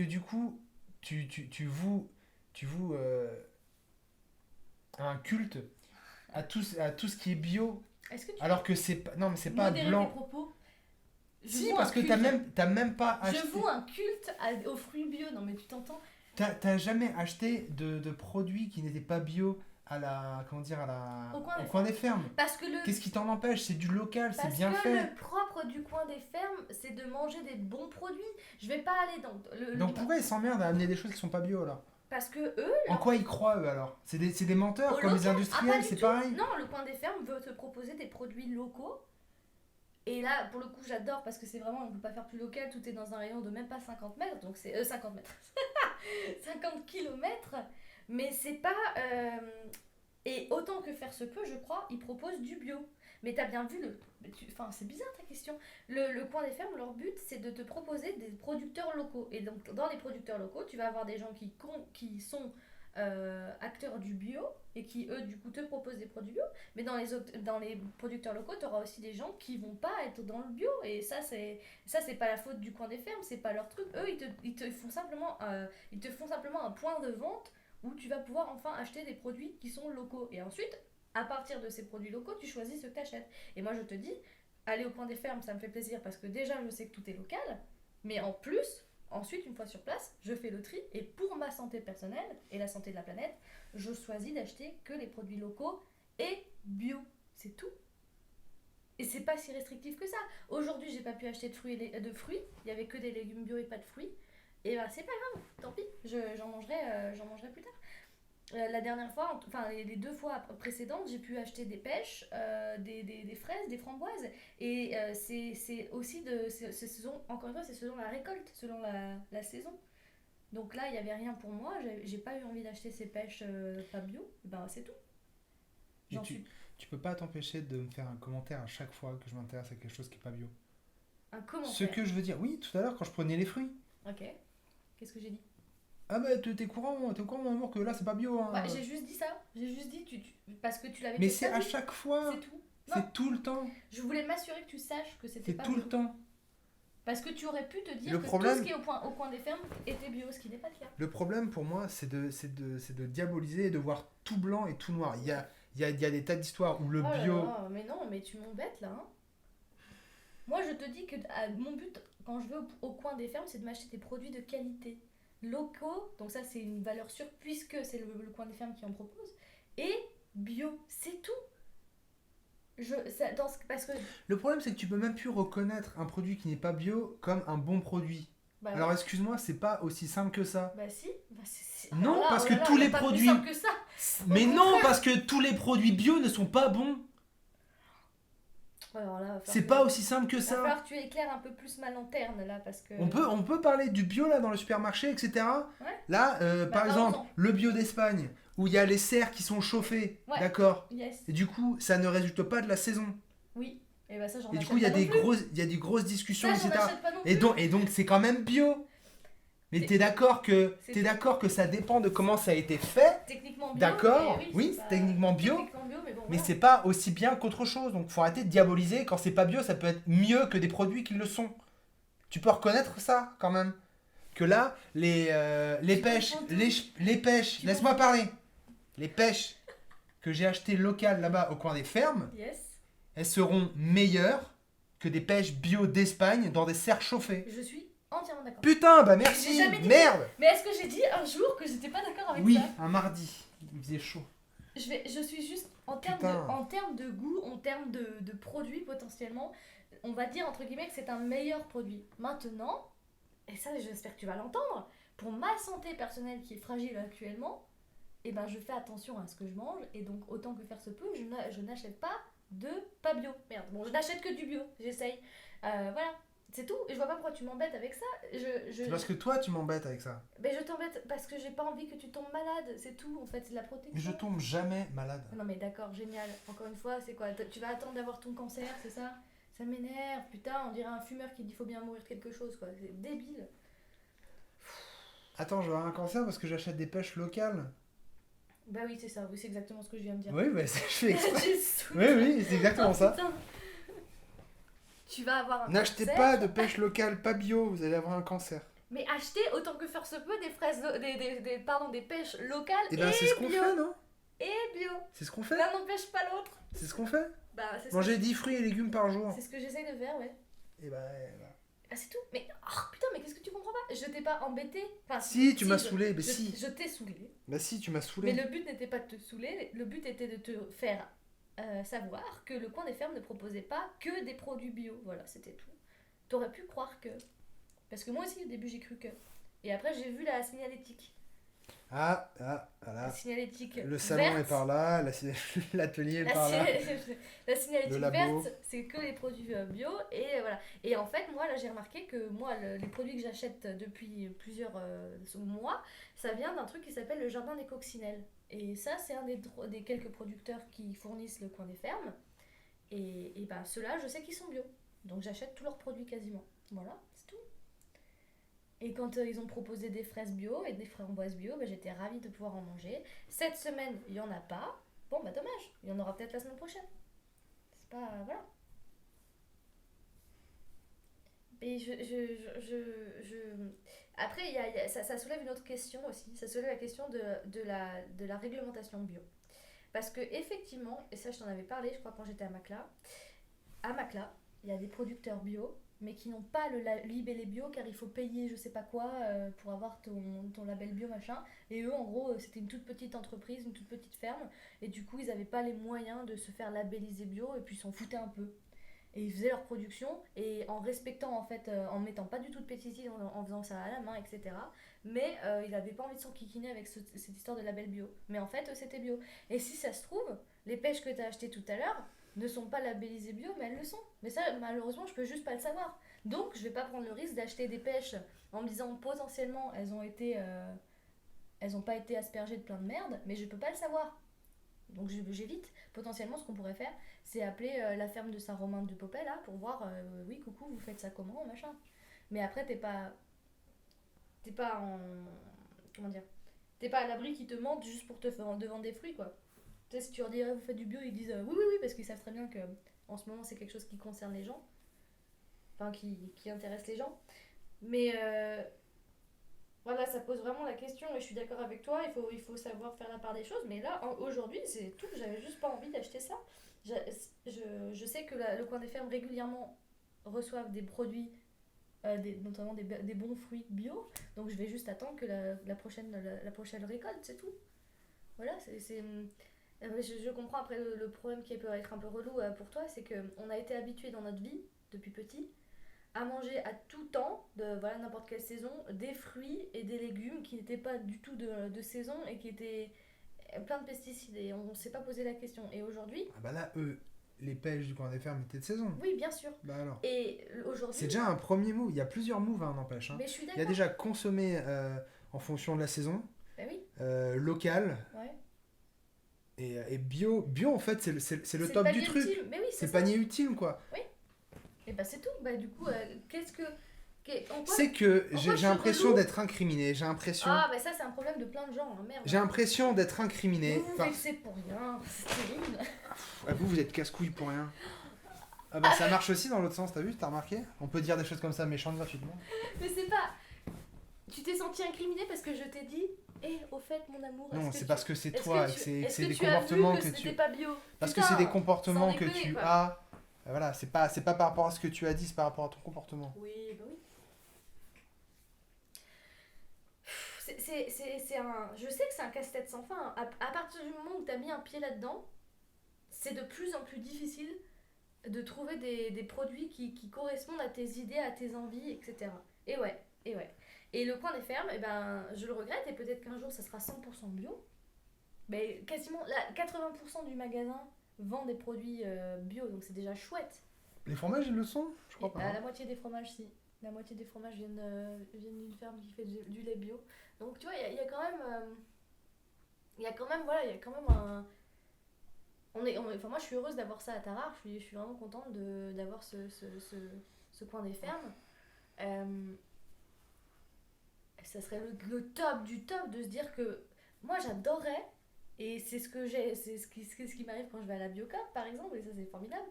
Speaker 1: du coup, tu voues un culte à tout ce qui est bio,
Speaker 2: Est-ce que tu
Speaker 1: alors que c'est pas, non mais c'est
Speaker 2: peux
Speaker 1: pas
Speaker 2: modérer tes
Speaker 1: blanc.
Speaker 2: propos? Je
Speaker 1: Si,
Speaker 2: voue
Speaker 1: parce
Speaker 2: un
Speaker 1: que
Speaker 2: culte.
Speaker 1: t'as même pas
Speaker 2: Je
Speaker 1: acheté,
Speaker 2: voue un culte aux fruits bio. Non mais tu t'entends?
Speaker 1: t'as jamais acheté de produits qui n'étaient pas bio à la, comment dire,
Speaker 2: Au coin
Speaker 1: au
Speaker 2: des
Speaker 1: coin des fermes.
Speaker 2: Parce que le
Speaker 1: Qu'est-ce qui t'en empêche? C'est du local, c'est
Speaker 2: Parce
Speaker 1: bien
Speaker 2: que
Speaker 1: fait.
Speaker 2: le propre du coin des fermes, c'est de manger des bons produits. Je vais pas aller dans
Speaker 1: Donc pourquoi ils s'emmerdent à amener des choses qui sont pas bio alors?
Speaker 2: Parce que eux,
Speaker 1: En quoi ils croient eux alors? C'est des menteurs
Speaker 2: au
Speaker 1: comme les
Speaker 2: local,
Speaker 1: industriels,
Speaker 2: pas du
Speaker 1: c'est
Speaker 2: tout.
Speaker 1: pareil.
Speaker 2: Non, le coin des fermes veut te proposer des produits locaux. Et là, pour le coup, j'adore parce que c'est vraiment, on peut pas faire plus local. Tout est dans un rayon de même pas 50 mètres. Donc c'est 50 mètres. 50 kilomètres. Mais c'est pas. Et autant que faire se peut, je crois, ils proposent du bio. Mais t'as bien vu le. Enfin, c'est bizarre ta question. Le coin des fermes, leur but, c'est de te proposer des producteurs locaux. Et donc, dans les producteurs locaux, tu vas avoir des gens qui sont acteurs du bio et qui, eux, du coup, te proposent des produits bio. Mais dans les producteurs locaux, tu auras aussi des gens qui vont pas être dans le bio. Et ça, c'est pas la faute du coin des fermes, c'est pas leur truc. Eux, ils te font simplement un point de vente où tu vas pouvoir enfin acheter des produits qui sont locaux. Et ensuite, à partir de ces produits locaux, tu choisis ce que tu achètes. Et moi, je te dis, aller au coin des fermes, ça me fait plaisir parce que déjà, je sais que tout est local. Mais en plus, ensuite, une fois sur place, je fais le tri. Et pour ma santé personnelle et la santé de la planète, je choisis d'acheter que les produits locaux et bio. C'est tout. Et c'est pas si restrictif que ça. Aujourd'hui, j'ai pas pu acheter de fruits. Il y avait que des légumes bio et pas de fruits. Et bah, c'est pas grave, tant pis. J'en mangerai plus tard. La dernière fois, enfin les deux fois précédentes, j'ai pu acheter des pêches, des fraises, des framboises. Et c'est aussi c'est saison, encore une fois, c'est selon la récolte, selon la saison. Donc là, il n'y avait rien pour moi, j'ai pas eu envie d'acheter ces pêches pas bio, et ben c'est tout.
Speaker 1: Et
Speaker 2: J'en suis.
Speaker 1: tu peux pas t'empêcher de me faire un commentaire à chaque fois que je m'intéresse à quelque chose qui est pas bio.
Speaker 2: Un
Speaker 1: Ce
Speaker 2: commentaire.
Speaker 1: que je veux dire, oui, tout à l'heure quand je prenais les fruits.
Speaker 2: Ok. Qu'est-ce que j'ai dit?
Speaker 1: Ah bah t'es au courant mon amour que là c'est pas bio hein.
Speaker 2: Bah, j'ai juste dit ça. J'ai juste dit, parce que tu l'avais
Speaker 1: Mais
Speaker 2: peut-être
Speaker 1: c'est
Speaker 2: pas
Speaker 1: à
Speaker 2: vu.
Speaker 1: chaque fois,
Speaker 2: C'est tout. Non,
Speaker 1: c'est tout le temps,
Speaker 2: je voulais m'assurer que tu saches que c'était
Speaker 1: c'est
Speaker 2: pas
Speaker 1: tout
Speaker 2: bio.
Speaker 1: le temps.
Speaker 2: Parce que tu aurais pu te dire
Speaker 1: Le
Speaker 2: que tout
Speaker 1: problème-
Speaker 2: ce qui est au coin des fermes était bio, ce qui n'est pas le cas.
Speaker 1: Le problème pour moi c'est de diaboliser et de voir tout blanc et tout noir. Il y a des tas d'histoires où le
Speaker 2: Oh là
Speaker 1: bio...
Speaker 2: là, mais non, mais tu m'embêtes là. Hein. Moi, je te dis que mon but, quand je vais au coin des fermes, c'est de m'acheter des produits de qualité. Locaux, donc ça c'est une valeur sûre puisque c'est le coin des fermes qui en propose. Et bio, c'est tout. Parce que.
Speaker 1: Le problème c'est que tu peux même plus reconnaître un produit qui n'est pas bio comme un bon produit.
Speaker 2: Bah,
Speaker 1: Alors excuse-moi, c'est pas aussi simple que ça.
Speaker 2: bah si. Bah,
Speaker 1: Non,
Speaker 2: alors là,
Speaker 1: parce
Speaker 2: oh
Speaker 1: que
Speaker 2: là là,
Speaker 1: tous
Speaker 2: y a
Speaker 1: les
Speaker 2: pas plus
Speaker 1: produits...
Speaker 2: simple que ça.
Speaker 1: Mais
Speaker 2: Au
Speaker 1: non,
Speaker 2: contraire.
Speaker 1: parce que tous les produits bio ne sont pas bons.
Speaker 2: Alors là, va falloir
Speaker 1: C'est
Speaker 2: que-
Speaker 1: pas aussi simple que
Speaker 2: va
Speaker 1: ça.
Speaker 2: falloir que tu éclaires un peu plus ma lanterne là parce que.
Speaker 1: On peut parler du bio là dans le supermarché, etc.
Speaker 2: Ouais.
Speaker 1: Là, par exemple,
Speaker 2: parlons-en.
Speaker 1: le bio d'Espagne, où il y a les serres qui sont chauffées,
Speaker 2: Ouais.
Speaker 1: d'accord.
Speaker 2: Yes.
Speaker 1: Et du coup, ça ne résulte pas de la saison.
Speaker 2: Oui. Et bah ça, j'en
Speaker 1: Et du
Speaker 2: achète
Speaker 1: coup, il y a
Speaker 2: pas non plus.
Speaker 1: il y a des grosses discussions,
Speaker 2: Ça, j'en
Speaker 1: etc.
Speaker 2: achète pas non plus.
Speaker 1: Et donc, c'est quand même bio. Mais
Speaker 2: C'est-
Speaker 1: t'es d'accord
Speaker 2: c'est-
Speaker 1: que ça dépend de comment ça a été fait.
Speaker 2: Techniquement bio.
Speaker 1: D'accord,
Speaker 2: mais
Speaker 1: oui,
Speaker 2: c'est
Speaker 1: c'est techniquement bio.
Speaker 2: Techniquement bio, mais bon.
Speaker 1: Mais
Speaker 2: voilà.
Speaker 1: c'est pas aussi bien qu'autre chose. Donc faut arrêter de diaboliser. Quand c'est pas bio, ça peut être mieux que des produits qui le sont. Tu peux reconnaître ça quand même. Que là, les
Speaker 2: Tu
Speaker 1: pêches,
Speaker 2: confonds tout.
Speaker 1: les pêches,
Speaker 2: Tu
Speaker 1: laisse-moi parler. Les pêches que j'ai achetées locales là-bas au coin des fermes,
Speaker 2: Yes.
Speaker 1: elles seront meilleures que des pêches bio d'Espagne dans des serres chauffées.
Speaker 2: Je suis entièrement d'accord.
Speaker 1: Putain, bah
Speaker 2: J'ai
Speaker 1: merci,
Speaker 2: jamais dit-
Speaker 1: merde.
Speaker 2: Mais est-ce que j'ai dit un jour que j'étais pas d'accord avec
Speaker 1: Oui,
Speaker 2: ça?
Speaker 1: un mardi, il faisait chaud.
Speaker 2: Je suis juste en termes
Speaker 1: Putain.
Speaker 2: en termes de goût, en termes de produits potentiellement, on va dire entre guillemets que c'est un meilleur produit. Maintenant, et ça j'espère que tu vas l'entendre, pour ma santé personnelle qui est fragile actuellement, et ben je fais attention à ce que je mange, et donc autant que faire se peut, je n'achète pas bio. Merde, bon, je n'achète que du bio, j'essaye. Voilà, c'est tout. Et je vois pas pourquoi tu m'embêtes avec ça.
Speaker 1: C'est parce que toi, tu m'embêtes avec ça.
Speaker 2: Mais je t'embête parce que j'ai pas envie que tu tombes malade, c'est tout, en fait, c'est de la protection.
Speaker 1: Mais je tombe jamais malade.
Speaker 2: Non mais d'accord, génial. Encore une fois, c'est quoi? Tu vas attendre d'avoir ton cancer, c'est ça? Ça m'énerve, putain, on dirait un fumeur qui dit faut bien mourir de quelque chose, quoi. C'est débile.
Speaker 1: Attends, je vais avoir un cancer parce que j'achète des pêches locales.
Speaker 2: Bah oui, c'est ça, oui, c'est exactement ce que je viens de dire.
Speaker 1: Oui, bah, je fais exprès.
Speaker 2: J'ai saoulé.
Speaker 1: Oui, c'est exactement
Speaker 2: Oh,
Speaker 1: ça.
Speaker 2: putain. Tu vas avoir un
Speaker 1: N'achetez
Speaker 2: cancer.
Speaker 1: pas de pêche locale, pas bio, vous allez avoir un cancer.
Speaker 2: Mais achetez autant que faire se peut des fraises, des pêches locales
Speaker 1: Et ben c'est ce qu'on
Speaker 2: bio.
Speaker 1: fait, non?
Speaker 2: Et bio.
Speaker 1: C'est ce qu'on fait.
Speaker 2: L'un n'empêche pas l'autre.
Speaker 1: C'est ce qu'on fait.
Speaker 2: Bah, c'est
Speaker 1: Manger 10 fruits et légumes par jour.
Speaker 2: c'est ce que j'essaye de faire, ouais.
Speaker 1: Et bah, voilà.
Speaker 2: Ah, c'est tout. Mais oh, putain, mais qu'est-ce que tu comprends pas? Je t'ai pas embêté. Enfin,
Speaker 1: Si, tu m'as
Speaker 2: je-
Speaker 1: saoulé, mais
Speaker 2: je,
Speaker 1: si.
Speaker 2: Je t'ai saoulé.
Speaker 1: Bah si, tu m'as saoulé.
Speaker 2: Mais le but n'était pas de te saouler, le but était de te faire savoir que le coin des fermes ne proposait pas que des produits bio. Voilà, c'était tout. T'aurais pu croire que. Parce que moi aussi, au début, j'ai cru que. Et après, j'ai vu la signalétique.
Speaker 1: Ah,
Speaker 2: La
Speaker 1: voilà.
Speaker 2: signalétique
Speaker 1: Le salon
Speaker 2: verte.
Speaker 1: est par là, l'atelier est par là.
Speaker 2: La signalétique
Speaker 1: Le labo.
Speaker 2: verte, c'est que les produits bio. Et voilà. Et en fait, moi, là, j'ai remarqué que moi, les produits que j'achète depuis plusieurs mois, ça vient d'un truc qui s'appelle le jardin des coccinelles. Et ça, c'est un des quelques producteurs qui fournissent le coin des fermes. Et ben, ceux-là, je sais qu'ils sont bio. Donc, j'achète tous leurs produits quasiment. Voilà, c'est tout. Et quand ils ont proposé des fraises bio et des framboises bio, bah, j'étais ravie de pouvoir en manger. Cette semaine, il n'y en a pas. Bon, bah dommage, il y en aura peut-être la semaine prochaine. C'est pas. Voilà. Et Après, ça soulève une autre question aussi. Ça soulève la question de la réglementation bio. Parce que, effectivement, et ça, je t'en avais parlé, je crois, quand j'étais à Macla, il y a des producteurs bio, mais qui n'ont pas le libellé bio car il faut payer je sais pas quoi pour avoir ton label bio machin. Et eux, en gros, c'était une toute petite entreprise, une toute petite ferme, et du coup, ils n'avaient pas les moyens de se faire labelliser bio et puis ils s'en foutaient un peu. Et ils faisaient leur production et en respectant en fait, en mettant pas du tout de pesticides, en faisant ça à la main, etc. Mais ils n'avaient pas envie de s'enquiquiner avec cette histoire de label bio. Mais en fait, c'était bio. Et si ça se trouve, les pêches que tu as achetées tout à l'heure ne sont pas labellisées bio, mais elles le sont. Mais ça, malheureusement, je peux juste pas le savoir. Donc, je vais pas prendre le risque d'acheter des pêches en me disant potentiellement elles ont pas été aspergées de plein de merde, mais je peux pas le savoir. Donc j'évite. Potentiellement, ce qu'on pourrait faire, c'est appeler la ferme de Saint-Romain de Popet là pour voir, oui, coucou, vous faites ça comment, machin. Mais après, t'es pas en, comment dire, t'es pas à l'abri qu'ils te mentent juste pour te faire de vendre des fruits, quoi. Tu sais, si tu leur dis, ah, vous faites du bio, ils disent, oui, oui, oui, parce qu'ils savent très bien que en ce moment, c'est quelque chose qui concerne les gens, enfin, qui intéresse les gens. Mais voilà, ça pose vraiment la question et je suis d'accord avec toi, il faut savoir faire la part des choses. Mais là, aujourd'hui, c'est tout, j'avais juste pas envie d'acheter ça. Je, je sais que le coin des fermes régulièrement reçoivent des produits, notamment des bons fruits bio. Donc je vais juste attendre que la prochaine récolte, c'est tout. Voilà, je comprends après le problème qui peut être un peu relou pour toi, c'est qu'on a été habitué dans notre vie, depuis petit, à manger à tout temps, de voilà, n'importe quelle saison, des fruits et des légumes qui n'étaient pas du tout de saison et qui étaient plein de pesticides et on ne s'est pas posé la question. Et aujourd'hui,
Speaker 1: Ah bah là, les pêches du coin des fermes étaient de saison.
Speaker 2: oui, bien sûr.
Speaker 1: Bah alors.
Speaker 2: Et aujourd'hui,
Speaker 1: C'est déjà un premier move. Il y a plusieurs moves, hein, n'empêche. Hein.
Speaker 2: mais je suis
Speaker 1: Il y a
Speaker 2: d'accord.
Speaker 1: déjà consommer en fonction de la saison,
Speaker 2: Bah oui,
Speaker 1: local
Speaker 2: ouais.
Speaker 1: et bio. Bio, en fait, c'est le top
Speaker 2: panier
Speaker 1: du truc.
Speaker 2: ultime. Mais oui,
Speaker 1: C'est
Speaker 2: ça.
Speaker 1: panier ultime, quoi.
Speaker 2: Oui. Et bah c'est tout. Bah du coup, en quoi,
Speaker 1: C'est que
Speaker 2: en quoi
Speaker 1: j'ai
Speaker 2: je suis
Speaker 1: l'impression
Speaker 2: relou
Speaker 1: d'être incriminé. J'ai l'impression.
Speaker 2: Ah, bah ça, c'est un problème de plein de gens, hein, merde.
Speaker 1: J'ai l'impression d'être incriminé.
Speaker 2: Vous vous
Speaker 1: Enfin,
Speaker 2: vexez pour rien, c'est terrible.
Speaker 1: vous êtes casse-couille pour rien. Ah bah ça marche aussi dans l'autre sens, t'as vu, t'as remarqué? On peut dire des choses comme ça méchantes gratuitement.
Speaker 2: Mais c'est pas. Tu t'es senti incriminé parce que je t'ai dit, au fait, mon amour.
Speaker 1: Non,
Speaker 2: est-ce que
Speaker 1: c'est
Speaker 2: tu-
Speaker 1: parce que c'est
Speaker 2: est-ce
Speaker 1: toi
Speaker 2: que
Speaker 1: et que c'est
Speaker 2: est-ce
Speaker 1: des
Speaker 2: tu as vu
Speaker 1: comportements
Speaker 2: que
Speaker 1: que
Speaker 2: c'était
Speaker 1: tu.
Speaker 2: pas bio.
Speaker 1: Parce que
Speaker 2: Putain,
Speaker 1: c'est des comportements
Speaker 2: sans
Speaker 1: que
Speaker 2: déconner,
Speaker 1: tu
Speaker 2: quoi.
Speaker 1: as. Voilà, c'est pas par rapport à ce que tu as dit, c'est par rapport à ton comportement.
Speaker 2: Oui, bah oui. C'est un. Je sais que c'est un casse-tête sans fin. À partir du moment où t'as mis un pied là-dedans, c'est de plus en plus difficile de trouver des produits qui correspondent à tes idées, à tes envies, etc. Et ouais, et ouais. Et le coin des fermes, eh ben, je le regrette, et peut-être qu'un jour ça sera 100% bio. Mais quasiment, là, 80% du magasin vend des produits bio, donc c'est déjà chouette.
Speaker 1: Les fromages, ils le sont? Je crois
Speaker 2: Et
Speaker 1: pas,
Speaker 2: à
Speaker 1: hein.
Speaker 2: la moitié des fromages, si. La moitié des fromages viennent d'une ferme qui fait du lait bio. Donc tu vois, il y a quand même... il y a quand même, voilà, il y a quand même un... enfin, moi, je suis heureuse d'avoir ça à Tarare. Je suis vraiment contente d'avoir ce coin des fermes. Euh, Ça serait le top du top de se dire que moi, j'adorerais, et c'est ce que j'ai, c'est ce qui m'arrive quand je vais à la Biocop, par exemple, et ça, c'est formidable,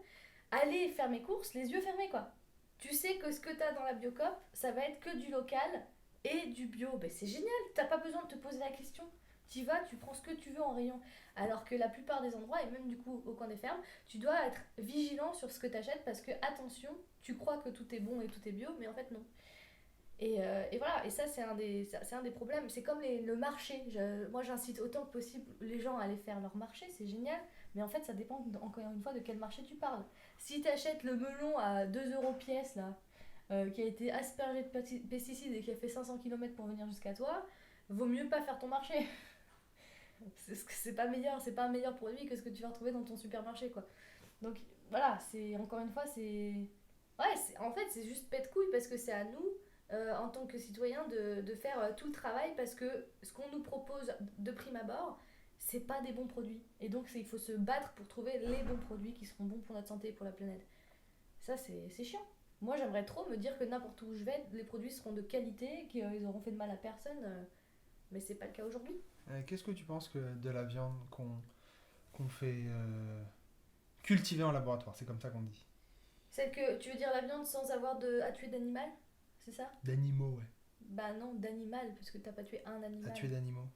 Speaker 2: aller faire mes courses les yeux fermés, quoi. Tu sais que ce que tu as dans la Biocop, ça va être que du local et du bio. Ben, c'est génial, t'as pas besoin de te poser la question. Tu vas, tu prends ce que tu veux en rayon. Alors que la plupart des endroits, et même du coup au coin des fermes, tu dois être vigilant sur ce que tu achètes parce que, attention, tu crois que tout est bon et tout est bio, mais en fait non. Et voilà, et ça c'est un des problèmes. C'est comme le marché. Moi j'incite autant que possible les gens à aller faire leur marché, c'est génial. Mais en fait ça dépend encore une fois de quel marché tu parles. Si tu achètes le melon à 2 euros pièce, là, qui a été aspergé de pesticides et qui a fait 500 kilomètres pour venir jusqu'à toi, vaut mieux pas faire ton marché. C'est pas meilleur, c'est pas un meilleur produit que ce que tu vas retrouver dans ton supermarché, quoi. Donc voilà, c'est encore une fois, ouais, en fait, c'est juste pète couille parce que c'est à nous, en tant que citoyens, de faire tout le travail parce que ce qu'on nous propose de prime abord, c'est pas des bons produits. Et donc, il faut se battre pour trouver les bons produits qui seront bons pour notre santé et pour la planète. Ça, c'est chiant. Moi, j'aimerais trop me dire que n'importe où je vais, les produits seront de qualité, qu'ils auront fait de mal à personne, mais c'est pas le cas aujourd'hui.
Speaker 1: Qu'est-ce que tu penses que de la viande qu'on fait cultiver en laboratoire? C'est comme ça qu'on dit.
Speaker 2: C'est que tu veux dire la viande sans avoir à tuer d'animal. C'est ça?
Speaker 1: D'animaux, ouais.
Speaker 2: Bah non, d'animal, parce que t'as pas tué un
Speaker 1: À
Speaker 2: animal.
Speaker 1: tuer d'animaux.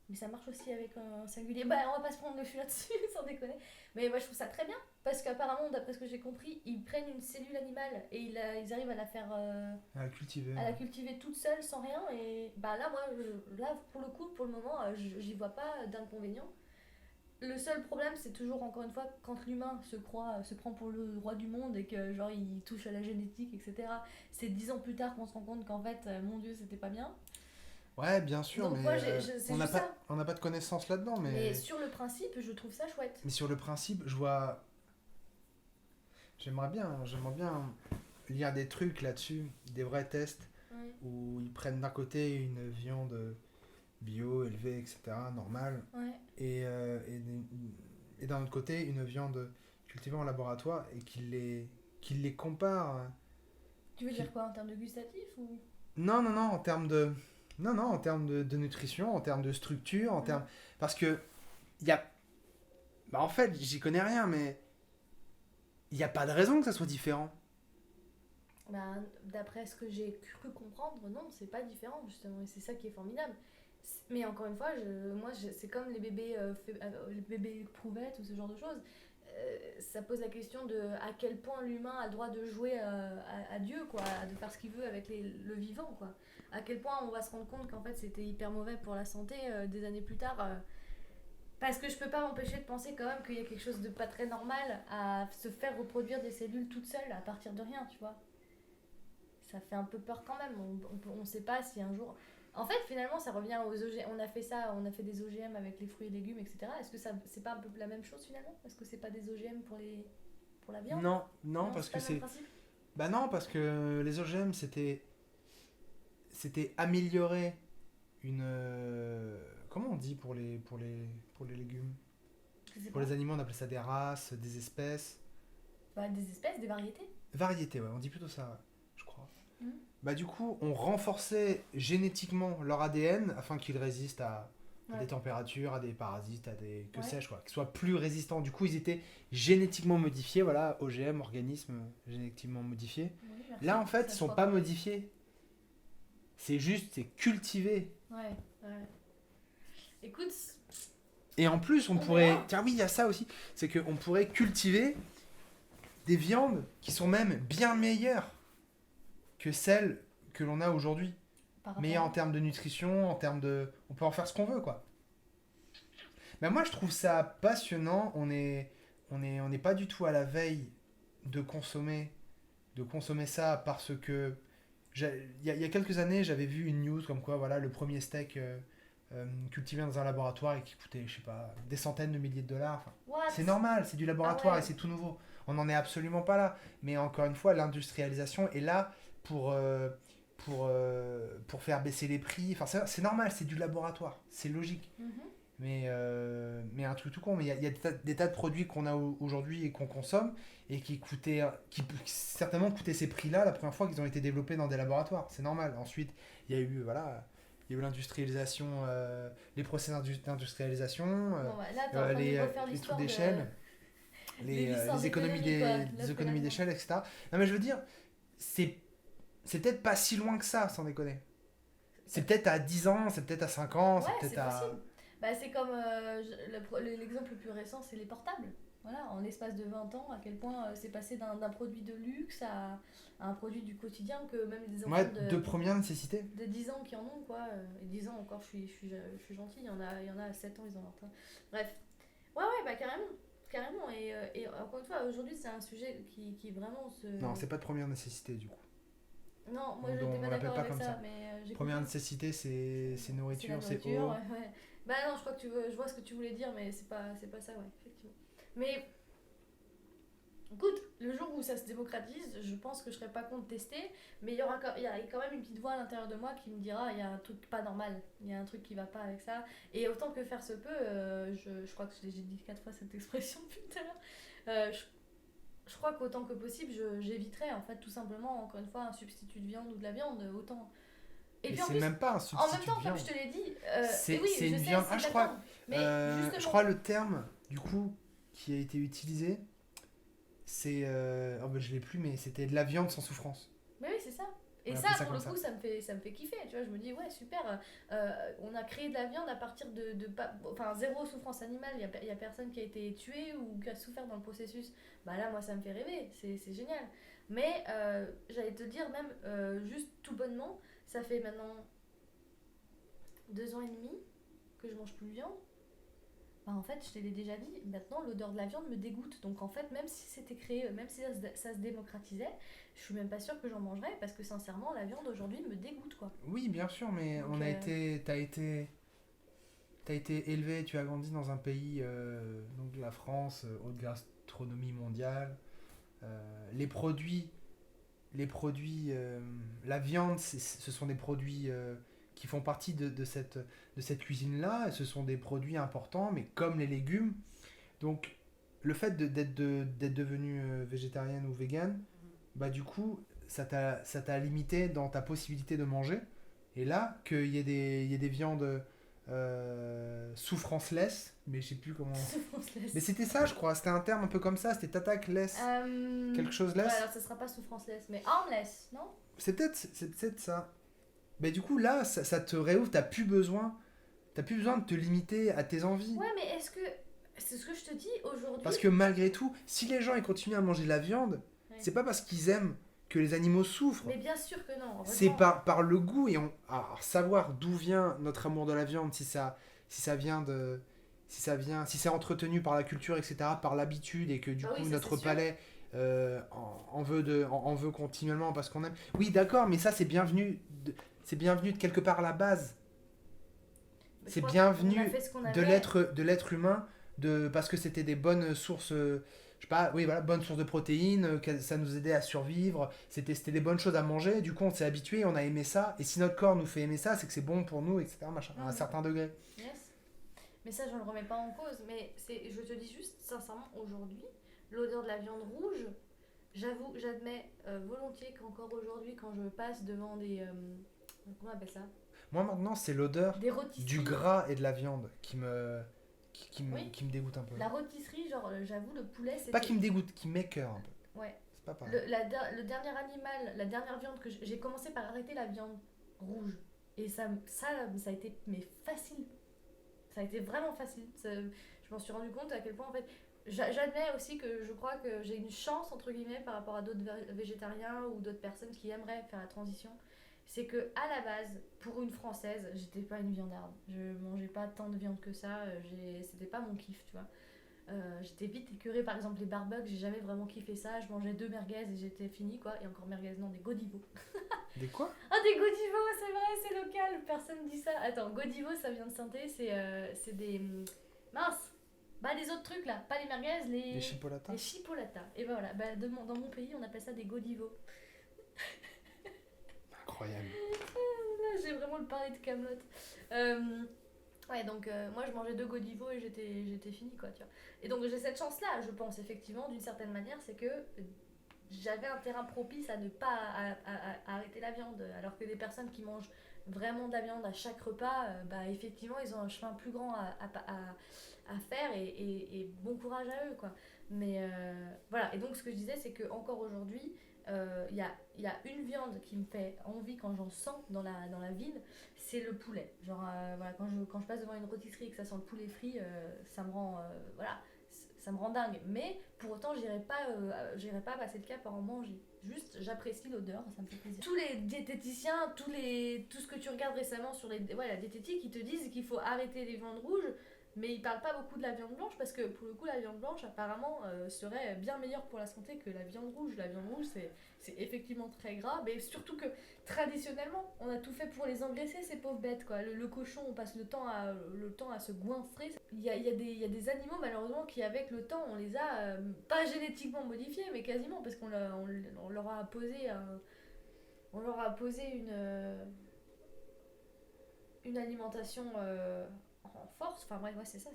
Speaker 2: Mais ça marche aussi avec un singulier. Bah, on va pas se prendre le fil là-dessus, sans déconner. Mais moi, je trouve ça très bien. Parce qu'apparemment, d'après ce que j'ai compris, ils prennent une cellule animale et ils arrivent à la faire.
Speaker 1: À cultiver.
Speaker 2: À la
Speaker 1: Ouais.
Speaker 2: cultiver toute seule, sans rien. Et bah là, moi, là, pour le coup, pour le moment, j'y vois pas d'inconvénient. Le seul problème, c'est toujours, encore une fois, quand l'humain se prend pour le roi du monde et que, genre, il touche à la génétique, etc. C'est 10 ans plus tard qu'on se rend compte qu'en fait, mon Dieu, c'était pas bien.
Speaker 1: Ouais, bien sûr,
Speaker 2: Donc,
Speaker 1: mais
Speaker 2: moi, c'est
Speaker 1: on n'a
Speaker 2: juste
Speaker 1: pas,
Speaker 2: ça.
Speaker 1: on n'a pas de connaissances là-dedans.
Speaker 2: Mais sur le principe, je trouve ça chouette.
Speaker 1: Mais sur le principe, je vois. J'aimerais bien lire des trucs là-dessus, des vrais tests
Speaker 2: Ouais,
Speaker 1: où ils prennent d'un côté une viande bio, élevée, etc., normale,
Speaker 2: ouais.
Speaker 1: et d'un autre côté une viande cultivée en laboratoire et qu'ils les comparent.
Speaker 2: Tu veux
Speaker 1: Qu'ils-
Speaker 2: dire quoi en termes de gustatif ou...
Speaker 1: Non, non, non, en termes de. Non, non, en termes de nutrition, en termes de structure, en
Speaker 2: Mm.
Speaker 1: termes. Parce que, il y a. Bah, en fait, j'y connais rien, mais il n'y a pas de raison que ça soit différent.
Speaker 2: Bah, d'après ce que j'ai cru comprendre, non, c'est pas différent justement, et c'est ça qui est formidable. Mais encore une fois, c'est comme les bébés prouvettes ou ce genre de choses. Ça pose la question de à quel point l'humain a le droit de jouer à Dieu, quoi, de faire ce qu'il veut avec le vivant, quoi. À quel point on va se rendre compte qu'en fait c'était hyper mauvais pour la santé des années plus tard. Parce que je peux pas m'empêcher de penser quand même qu'il y a quelque chose de pas très normal à se faire reproduire des cellules toutes seules à partir de rien, tu vois. Ça fait un peu peur quand même. On sait pas si un jour. En fait, finalement, ça revient aux OGM. On a fait ça, on a fait des OGM avec les fruits et légumes, etc. Est-ce que c'est pas un peu la même chose finalement? Est-ce que c'est pas des OGM pour la viande?
Speaker 1: Non, non,
Speaker 2: Non,
Speaker 1: parce
Speaker 2: c'est pas
Speaker 1: que
Speaker 2: le même
Speaker 1: c'est.
Speaker 2: principe.
Speaker 1: Bah non, parce que les OGM, c'était améliorer une. Comment on dit pour les légumes?
Speaker 2: Je sais
Speaker 1: Pour
Speaker 2: pas.
Speaker 1: les animaux, on appelle ça des races, des espèces.
Speaker 2: Bah, des espèces, des variétés.
Speaker 1: Variétés, ouais, on dit plutôt ça, ouais, je crois.
Speaker 2: Mhm.
Speaker 1: Bah du coup, on renforçait génétiquement leur ADN afin qu'ils résistent à des
Speaker 2: Ouais.
Speaker 1: températures, à des parasites, à des que
Speaker 2: Ouais.
Speaker 1: sais-je quoi, qu'ils soient plus résistants. Du coup, ils étaient génétiquement modifiés, voilà, OGM, organismes génétiquement modifiés.
Speaker 2: Oui, merci.
Speaker 1: Là, en fait,
Speaker 2: Ça,
Speaker 1: ils
Speaker 2: je
Speaker 1: sont
Speaker 2: crois
Speaker 1: pas
Speaker 2: pas.
Speaker 1: modifiés. C'est cultivé.
Speaker 2: Ouais, ouais. Écoute,
Speaker 1: Et en plus, on
Speaker 2: on
Speaker 1: pourrait.
Speaker 2: verra.
Speaker 1: Tiens, oui, il y a ça aussi. C'est qu'on pourrait cultiver des viandes qui sont même bien meilleures que celles que l'on a aujourd'hui.
Speaker 2: Par rapport
Speaker 1: Meilleures en
Speaker 2: à.
Speaker 1: termes de nutrition, en termes de. On peut en faire ce qu'on veut, quoi. Mais moi, je trouve ça passionnant. On n'est pas du tout à la veille de consommer, de consommer ça parce que Il y a quelques années, j'avais vu une news comme quoi, voilà, le premier steak cultivé dans un laboratoire et qui coûtait, je sais pas, des centaines de milliers de dollars. Enfin,
Speaker 2: What?
Speaker 1: c'est normal, c'est du
Speaker 2: Ah
Speaker 1: laboratoire et
Speaker 2: ouais.
Speaker 1: c'est tout nouveau. On n'en est absolument pas là. Mais encore une fois, l'industrialisation est là pour, euh, pour faire baisser les prix. Enfin, c'est normal, c'est du laboratoire. C'est logique.
Speaker 2: Mhm.
Speaker 1: Mais un truc tout con, mais il y a des tas de produits qu'on a aujourd'hui et qu'on consomme et qui certainement coûtaient ces prix-là la première fois qu'ils ont été développés dans des laboratoires. C'est normal. Ensuite, il y a eu, voilà, il y a eu l'industrialisation, les procès d'industrialisation,
Speaker 2: Bon, bah, là, t'es en train de me refaire
Speaker 1: les trucs
Speaker 2: l'histoire
Speaker 1: d'échelle,
Speaker 2: de l'histoire
Speaker 1: les économies
Speaker 2: d'économie, quoi, là,
Speaker 1: des économies
Speaker 2: finalement.
Speaker 1: d'échelle, etc. Non, mais je veux dire, c'est c'est peut-être pas si loin que ça, sans déconner. C'est peut-être à 10 ans, c'est peut-être à 5 ans,
Speaker 2: Ouais,
Speaker 1: c'est peut-être
Speaker 2: c'est
Speaker 1: à...
Speaker 2: possible. Bah, c'est comme l'exemple le plus récent, c'est les portables. Voilà, en l'espace de 20 ans, à quel point c'est passé d'un produit de luxe à un produit du quotidien que même des enfants
Speaker 1: Ouais, de première nécessité.
Speaker 2: de 10 ans qui en ont, quoi. Et 10 ans encore, je suis gentille, il y en a à 7 ans, ils en ont. Bref. Ouais, ouais, bah carrément. Carrément. Et encore une fois, aujourd'hui, c'est un sujet qui vraiment se.
Speaker 1: Non, c'est pas de première nécessité du coup.
Speaker 2: Non, moi, je n'étais
Speaker 1: On
Speaker 2: pas
Speaker 1: l'appelle
Speaker 2: d'accord
Speaker 1: pas
Speaker 2: avec
Speaker 1: comme
Speaker 2: ça,
Speaker 1: ça.
Speaker 2: mais j'ai
Speaker 1: Première
Speaker 2: compris.
Speaker 1: nécessité, c'est
Speaker 2: C'est la
Speaker 1: nourriture, c'est
Speaker 2: nourriture,
Speaker 1: eau.
Speaker 2: ouais, ouais. Bah non, je crois que je vois ce que tu voulais dire, mais c'est pas ça, ouais, effectivement. Mais écoute, le jour où ça se démocratise, je pense que je serais pas contre tester, mais il y a quand même une petite voix à l'intérieur de moi qui me dira il y a un truc pas normal, il y a un truc qui va pas avec ça. Et autant que faire se peut, je crois que j'ai dit 4 fois cette expression depuis tout à l'heure, je crois qu'autant que possible, j'éviterais en fait tout simplement, encore une fois, un substitut de viande ou de la viande, autant. Et
Speaker 1: Mais
Speaker 2: puis en
Speaker 1: c'est
Speaker 2: plus,
Speaker 1: même pas un
Speaker 2: en même
Speaker 1: substitut de
Speaker 2: temps, comme
Speaker 1: viande.
Speaker 2: je te l'ai dit, et
Speaker 1: C'est
Speaker 2: oui,
Speaker 1: c'est
Speaker 2: je
Speaker 1: une
Speaker 2: sais,
Speaker 1: viande.
Speaker 2: c'est
Speaker 1: Ah,
Speaker 2: de la viande, mais
Speaker 1: je
Speaker 2: justement,
Speaker 1: crois le terme, du coup, qui a été utilisé, c'est. Oh, bah, je l'ai plus, mais c'était de la viande sans souffrance.
Speaker 2: mais oui, c'est ça. Et
Speaker 1: On
Speaker 2: ça,
Speaker 1: appelait ça
Speaker 2: pour
Speaker 1: comme
Speaker 2: le coup,
Speaker 1: ça.
Speaker 2: ça me fait kiffer. Tu vois, je me dis, ouais, super. On a créé de la viande à partir enfin, zéro souffrance animale. Il y a personne qui a été tué ou qui a souffert dans le processus. Bah là, moi, ça me fait rêver. C'est génial. Mais j'allais te dire, même juste tout bonnement, ça fait maintenant 2 ans et demi que je mange plus de viande. Bah, en fait, je te l'ai déjà dit, maintenant l'odeur de la viande me dégoûte. Donc en fait, même si c'était créé, même si ça se démocratisait, je suis même pas sûre que j'en mangerais parce que sincèrement, la viande aujourd'hui me dégoûte, quoi.
Speaker 1: Oui, bien sûr, mais
Speaker 2: Donc
Speaker 1: t'as été élevé, tu as grandi dans un pays, donc la France, haute gastronomie mondiale. Les produits, la viande, ce sont des produits qui font partie de cette cuisine-là. Et ce sont des produits importants, mais comme les légumes. Donc, le fait d'être devenu végétarienne ou végane, bah du coup, ça t'a limité dans ta possibilité de manger. Et là, il y ait des viandes souffranceless, mais je sais plus comment.
Speaker 2: souffrance
Speaker 1: Mais
Speaker 2: laisse.
Speaker 1: c'était ça, je crois. C'était un terme un peu comme ça. C'était tatac-less. Quelque chose
Speaker 2: Ouais,
Speaker 1: less.
Speaker 2: alors ça sera pas souffrance laisse, mais armless, non?
Speaker 1: C'est peut-être ça. Mais du coup, là, ça te réouvre. T'as plus besoin de te limiter à tes envies.
Speaker 2: Ouais, mais est-ce que. C'est ce que je te dis aujourd'hui.
Speaker 1: Parce que malgré tout, si les gens ils continuent à manger de la viande,
Speaker 2: Ouais.
Speaker 1: c'est pas parce qu'ils aiment que les animaux souffrent.
Speaker 2: Mais bien sûr que non,
Speaker 1: C'est
Speaker 2: heureusement.
Speaker 1: par le goût et à savoir d'où vient notre amour de la viande, si ça vient de. Si c'est entretenu par la culture, etc., par l'habitude, et que du
Speaker 2: Bah
Speaker 1: coup
Speaker 2: oui, ça c'est
Speaker 1: notre
Speaker 2: sûr.
Speaker 1: palais en veut continuellement parce qu'on aime. Oui, d'accord, mais ça c'est bienvenu de quelque part à la base.
Speaker 2: Mais je
Speaker 1: C'est
Speaker 2: crois qu'on a
Speaker 1: bienvenu
Speaker 2: fait ce qu'on avait.
Speaker 1: de l'être humain, parce que c'était des bonnes sources, je sais pas, oui, voilà, bonnes sources de protéines, que ça nous aidait à survivre, c'était des bonnes choses à manger, du coup on s'est habitué, on a aimé ça, et si notre corps nous fait aimer ça, c'est que c'est bon pour nous, etc., machin, à un
Speaker 2: Mhm.
Speaker 1: certain degré.
Speaker 2: Yes. Mais ça, je ne le remets pas en cause. Mais je te dis juste, sincèrement, aujourd'hui, l'odeur de la viande rouge, j'avoue, j'admets volontiers qu'encore aujourd'hui, quand je passe devant comment on appelle ça?
Speaker 1: Moi maintenant, c'est l'odeur
Speaker 2: Des
Speaker 1: du
Speaker 2: rôtisseries.
Speaker 1: gras et de la viande
Speaker 2: Oui,
Speaker 1: qui me dégoûte un peu.
Speaker 2: la rôtisserie, genre, j'avoue, le poulet,
Speaker 1: Pas qui
Speaker 2: c'était.
Speaker 1: me dégoûte, qui m'écœure un peu.
Speaker 2: Ouais.
Speaker 1: C'est pas pareil.
Speaker 2: Le dernier animal, la dernière viande que j'ai commencé par arrêter la viande rouge. Et ça a été mais facile. Ça a été vraiment facile. Je m'en suis rendu compte à quel point, en fait, j'admets aussi que je crois que j'ai une chance, entre guillemets, par rapport à d'autres végétariens ou d'autres personnes qui aimeraient faire la transition. C'est que à la base, pour une française, j'étais pas une viandarde. Je mangeais pas tant de viande que ça. C'était pas mon kiff, tu vois. J'étais vite écœurée, par exemple les barbecues, j'ai jamais vraiment kiffé ça. Je mangeais 2 merguez et j'étais finie quoi. Et encore merguez, non, des Godivo.
Speaker 1: Des quoi?
Speaker 2: Ah, des Godivo, c'est vrai, c'est local, personne dit ça. Attends, Godivo, ça vient de Sainté, c'est des. Mince! Bah, les autres trucs là, pas les merguez,
Speaker 1: Des
Speaker 2: les.
Speaker 1: chipolatas?
Speaker 2: Les chipolatas. Et bah voilà, bah, dans mon pays, on appelle ça des Godivo.
Speaker 1: Incroyable.
Speaker 2: Là, j'ai vraiment le parler de Camelot. Euh, ouais, donc moi je mangeais 2 Godivo et j'étais finie quoi, tu vois. Et donc j'ai cette chance-là, je pense, effectivement, d'une certaine manière, c'est que j'avais un terrain propice à ne pas à arrêter la viande. Alors que des personnes qui mangent vraiment de la viande à chaque repas, bah effectivement, ils ont un chemin plus grand à faire et bon courage à eux, quoi. Mais voilà, et donc ce que je disais, c'est que encore aujourd'hui, il y a une viande qui me fait envie quand j'en sens dans la ville, c'est le poulet. Genre, voilà, quand je passe devant une rôtisserie et que ça sent le poulet frit, ça me rend, voilà, ça me rend dingue. Mais pour autant, j'irai pas passer le cap à en manger. Juste, j'apprécie l'odeur, ça me fait plaisir. Tous les diététiciens, tout ce que tu regardes récemment sur la diététique, ils te disent qu'il faut arrêter les viandes rouges, mais ils parlent pas beaucoup de la viande blanche parce que pour le coup, la viande blanche apparemment serait bien meilleure pour la santé que la viande rouge. La viande rouge, c'est effectivement très gras, mais surtout que traditionnellement, on a tout fait pour les engraisser, ces pauvres bêtes, quoi. Le cochon, on passe le temps à se goinfrer. Il y a des animaux, malheureusement, qui, avec le temps, on les a pas génétiquement modifiés, mais quasiment, parce on leur a posé on leur a posé une alimentation en force. Enfin, bref, ouais, c'est ça,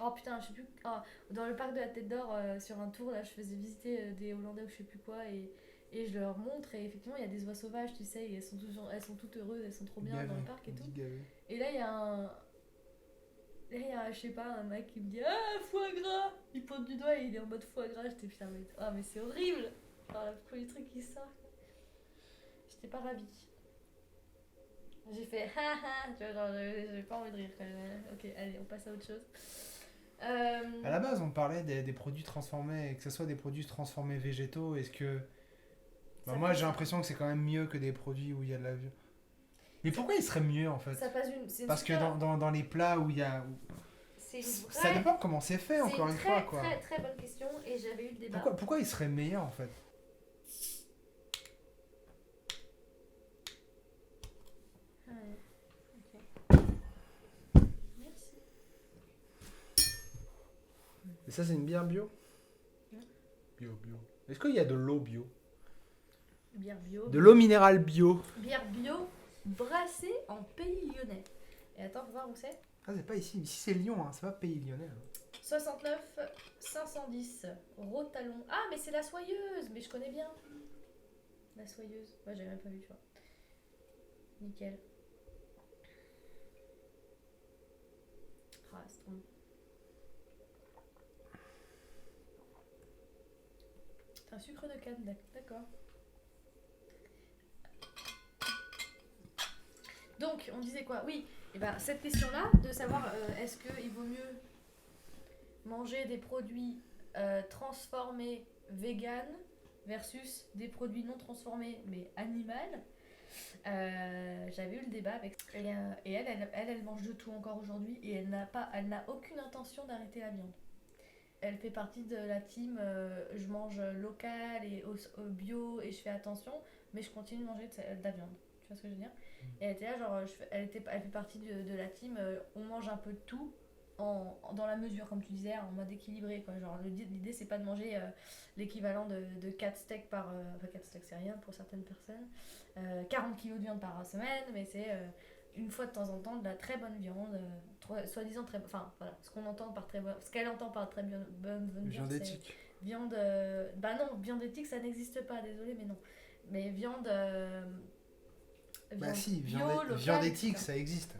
Speaker 2: Oh putain, je sais plus. Ah, dans le parc de la Tête d'Or, sur un tour, là, je faisais visiter des Hollandais ou je sais plus quoi, et je leur montre, et effectivement, il y a des oies sauvages, tu sais, et elles sont toutes heureuses, elles sont trop bien dans le parc et tout. Et là, il y a je sais pas, un mec qui me dit ah, foie gras. Il pointe du doigt et il est en mode foie gras. J'étais putain, mais c'est horrible. Enfin, le premier truc qui sort. J'étais pas ravie. J'ai fait haha, tu vois, genre, j'avais pas envie de rire quand même. Ok, allez, on passe à autre chose.
Speaker 1: À la base, on parlait des produits transformés, et que ce soit des produits transformés végétaux. Est-ce que. Bah, moi, j'ai l'impression que c'est quand même mieux que des produits où il y a de la viande. Mais pourquoi il serait mieux en fait?
Speaker 2: Ça passe
Speaker 1: Parce que dans les plats où il y a.
Speaker 2: C'est une vraie...
Speaker 1: Ça dépend comment c'est fait, encore une fois, quoi.
Speaker 2: C'est une très bonne question et j'avais eu le débat.
Speaker 1: Pourquoi il serait meilleur en fait?
Speaker 2: Ok. Merci.
Speaker 1: Et ça, c'est une bière bio? Bio. Est-ce qu'il y a de l'eau bio?
Speaker 2: Bière bio.
Speaker 1: De l'eau minérale bio.
Speaker 2: Bière bio brassée en Pays Lyonnais. Et attends, faut voir où c'est.
Speaker 1: Ah, c'est pas ici. Ici, c'est Lyon, hein. C'est pas Pays Lyonnais. Hein.
Speaker 2: 69 510 Rotalon. Ah, mais c'est la soyeuse. Mais je connais bien. La soyeuse. Ouais, j'avais même pas vu, tu vois. Nickel. Ah, c'est trop bon. C'est un sucre de canne, d'accord. Donc, on disait quoi? Oui, et ben, cette question-là, de savoir est-ce qu'il vaut mieux manger des produits transformés vegan versus des produits non transformés mais animal. J'avais eu le débat avec et elle mange de tout encore aujourd'hui et elle n'a aucune intention d'arrêter la viande. Elle fait partie de la team je mange local et au bio et je fais attention, mais je continue de manger de la viande. Tu vois ce que je veux dire? Et elle était là, genre, elle fait partie de la team on mange un peu de tout dans la mesure, comme tu disais, en mode équilibré, quoi. Genre, l'idée, c'est pas de manger l'équivalent de 4 steaks par. Enfin, 4 steaks, c'est rien pour certaines personnes. 40 kilos de viande par semaine, mais c'est une fois de temps en temps de la très bonne viande, soi-disant très. Enfin, voilà, ce qu'elle entend par très bonne
Speaker 1: viande éthique.
Speaker 2: Viande. Bah non, viande éthique, ça n'existe pas, désolé, mais non. Mais viande.
Speaker 1: Bah si,
Speaker 2: bio,
Speaker 1: viande éthique, ça existe.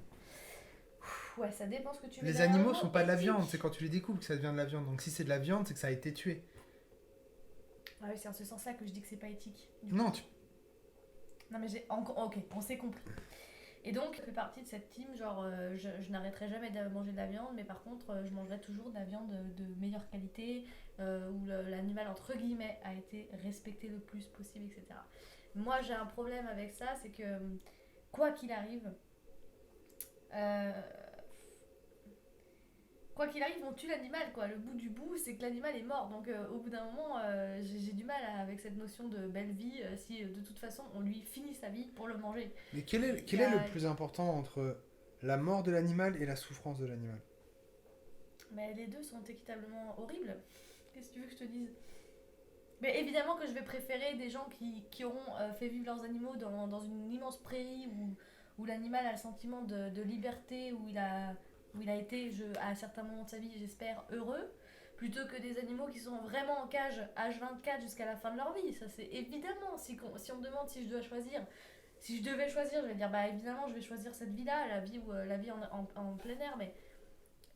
Speaker 2: Ouais, ça dépend ce que tu mets.
Speaker 1: Les animaux sont pas de la viande, c'est quand tu les découpes que ça devient de la viande. Donc si c'est de la viande, c'est que ça a été tué.
Speaker 2: Ah oui, c'est en ce sens-là que je dis que c'est pas éthique.
Speaker 1: Non, tu...
Speaker 2: Non mais ok, on s'est compris. Et donc, je fais partie de cette team, genre, je n'arrêterai jamais de manger de la viande, mais par contre, je mangerai toujours de la viande de meilleure qualité, où l'animal, entre guillemets, a été respecté le plus possible, etc. Moi, j'ai un problème avec ça, c'est que, quoi qu'il arrive, quoi qu'il arrive, on tue l'animal, quoi. Le bout du bout, c'est que l'animal est mort. Donc, au bout d'un moment, j'ai du mal avec cette notion de belle vie, si de toute façon, on lui finit sa vie pour le manger.
Speaker 1: Mais
Speaker 2: Il
Speaker 1: quel
Speaker 2: y
Speaker 1: est le
Speaker 2: a...
Speaker 1: plus important entre la mort de l'animal et la souffrance de l'animal?
Speaker 2: Mais les deux sont équitablement horribles. Qu'est-ce que tu veux que je te dise? Mais évidemment que je vais préférer des gens qui auront fait vivre leurs animaux dans une immense prairie où l'animal a le sentiment de liberté, où il a été, à certains moments de sa vie, j'espère, heureux, plutôt que des animaux qui sont vraiment en cage H24 jusqu'à la fin de leur vie. Ça, c'est évidemment, si on me demande si je dois choisir, si je devais choisir, je vais dire, bah évidemment, je vais choisir cette vie-là, la vie en plein air, mais